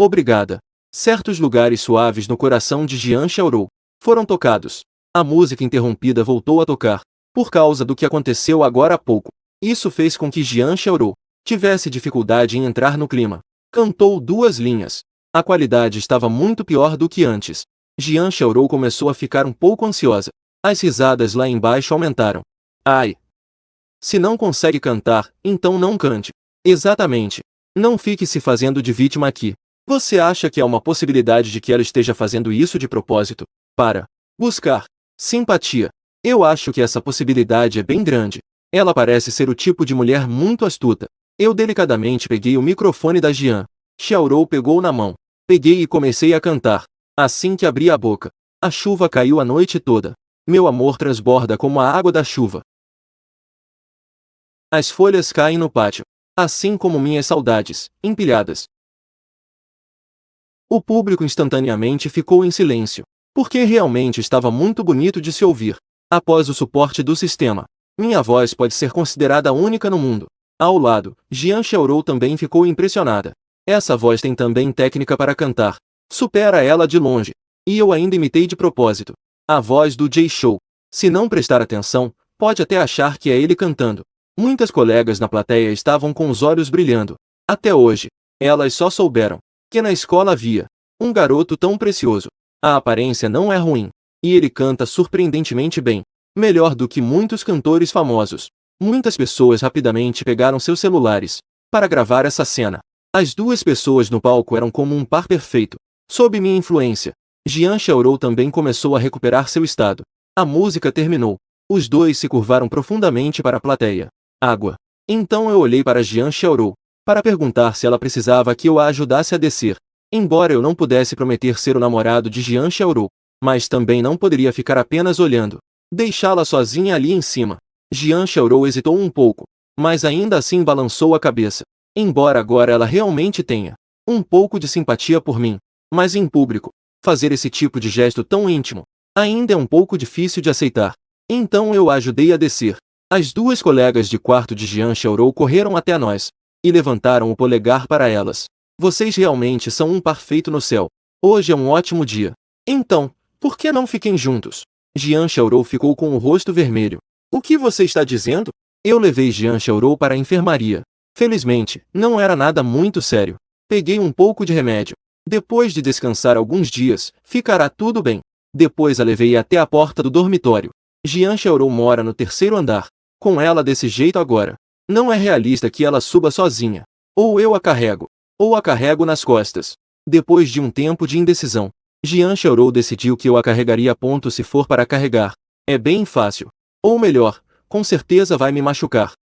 Obrigada. Certos lugares suaves no coração de Jian Xiaorou foram tocados. A música interrompida voltou a tocar, por causa do que aconteceu agora há pouco. Isso fez com que Jian Xiaorou tivesse dificuldade em entrar no clima. Cantou 2 linhas. A qualidade estava muito pior do que antes. Jian Xiaorou começou a ficar um pouco ansiosa. As risadas lá embaixo aumentaram. Ai! Se não consegue cantar, então não cante. Exatamente. Não fique se fazendo de vítima aqui. Você acha que há uma possibilidade de que ela esteja fazendo isso de propósito? Para buscar simpatia. Eu acho que essa possibilidade é bem grande. Ela parece ser o tipo de mulher muito astuta. Eu delicadamente peguei o microfone da Jian Xiaorou pegou na mão. Peguei e comecei a cantar. Assim que abri a boca, a chuva caiu a noite toda. Meu amor transborda como a água da chuva. As folhas caem no pátio, assim como minhas saudades, empilhadas. O público instantaneamente ficou em silêncio, porque realmente estava muito bonito de se ouvir. Após o suporte do sistema, minha voz pode ser considerada única no mundo. Ao lado, Jian Xiaorou também ficou impressionada. Essa voz tem também técnica para cantar. Supera ela de longe. E eu ainda imitei de propósito a voz do Jay Chou. Se não prestar atenção, pode até achar que é ele cantando. Muitas colegas na plateia estavam com os olhos brilhando. Até hoje, elas só souberam que na escola havia um garoto tão precioso. A aparência não é ruim, e ele canta surpreendentemente bem, melhor do que muitos cantores famosos. Muitas pessoas rapidamente pegaram seus celulares para gravar essa cena. As 2 pessoas no palco eram como um par perfeito. Sob minha influência, Jian Xiaorou também começou a recuperar seu estado. A música terminou. Os 2 se curvaram profundamente para a plateia. Água. Então eu olhei para Jian Xiaorou para perguntar se ela precisava que eu a ajudasse a descer. Embora eu não pudesse prometer ser o namorado de Jian Xiaorou, mas também não poderia ficar apenas olhando. Deixá-la sozinha ali em cima. Jian Xiaorou hesitou um pouco, mas ainda assim balançou a cabeça. Embora agora ela realmente tenha um pouco de simpatia por mim, mas em público, fazer esse tipo de gesto tão íntimo ainda é um pouco difícil de aceitar. Então eu a ajudei a descer. As 2 colegas de quarto de Jian Xiaorou correram até nós e levantaram o polegar para elas. Vocês realmente são um par feito no céu. Hoje é um ótimo dia. Então, por que não fiquem juntos? Jian Xiaorou ficou com o rosto vermelho. O que você está dizendo? Eu levei Jian Xiaorou para a enfermaria. Felizmente, não era nada muito sério. Peguei um pouco de remédio. Depois de descansar alguns dias, ficará tudo bem. Depois a levei até a porta do dormitório. Jian Xiaorou mora no 3º andar. Com ela desse jeito agora, não é realista que ela suba sozinha. Ou eu a carrego, ou a carrego nas costas. Depois de um tempo de indecisão, Jian Xiaorou decidiu que eu a carregaria se for para carregar. É bem fácil. Ou melhor, com certeza vai me machucar.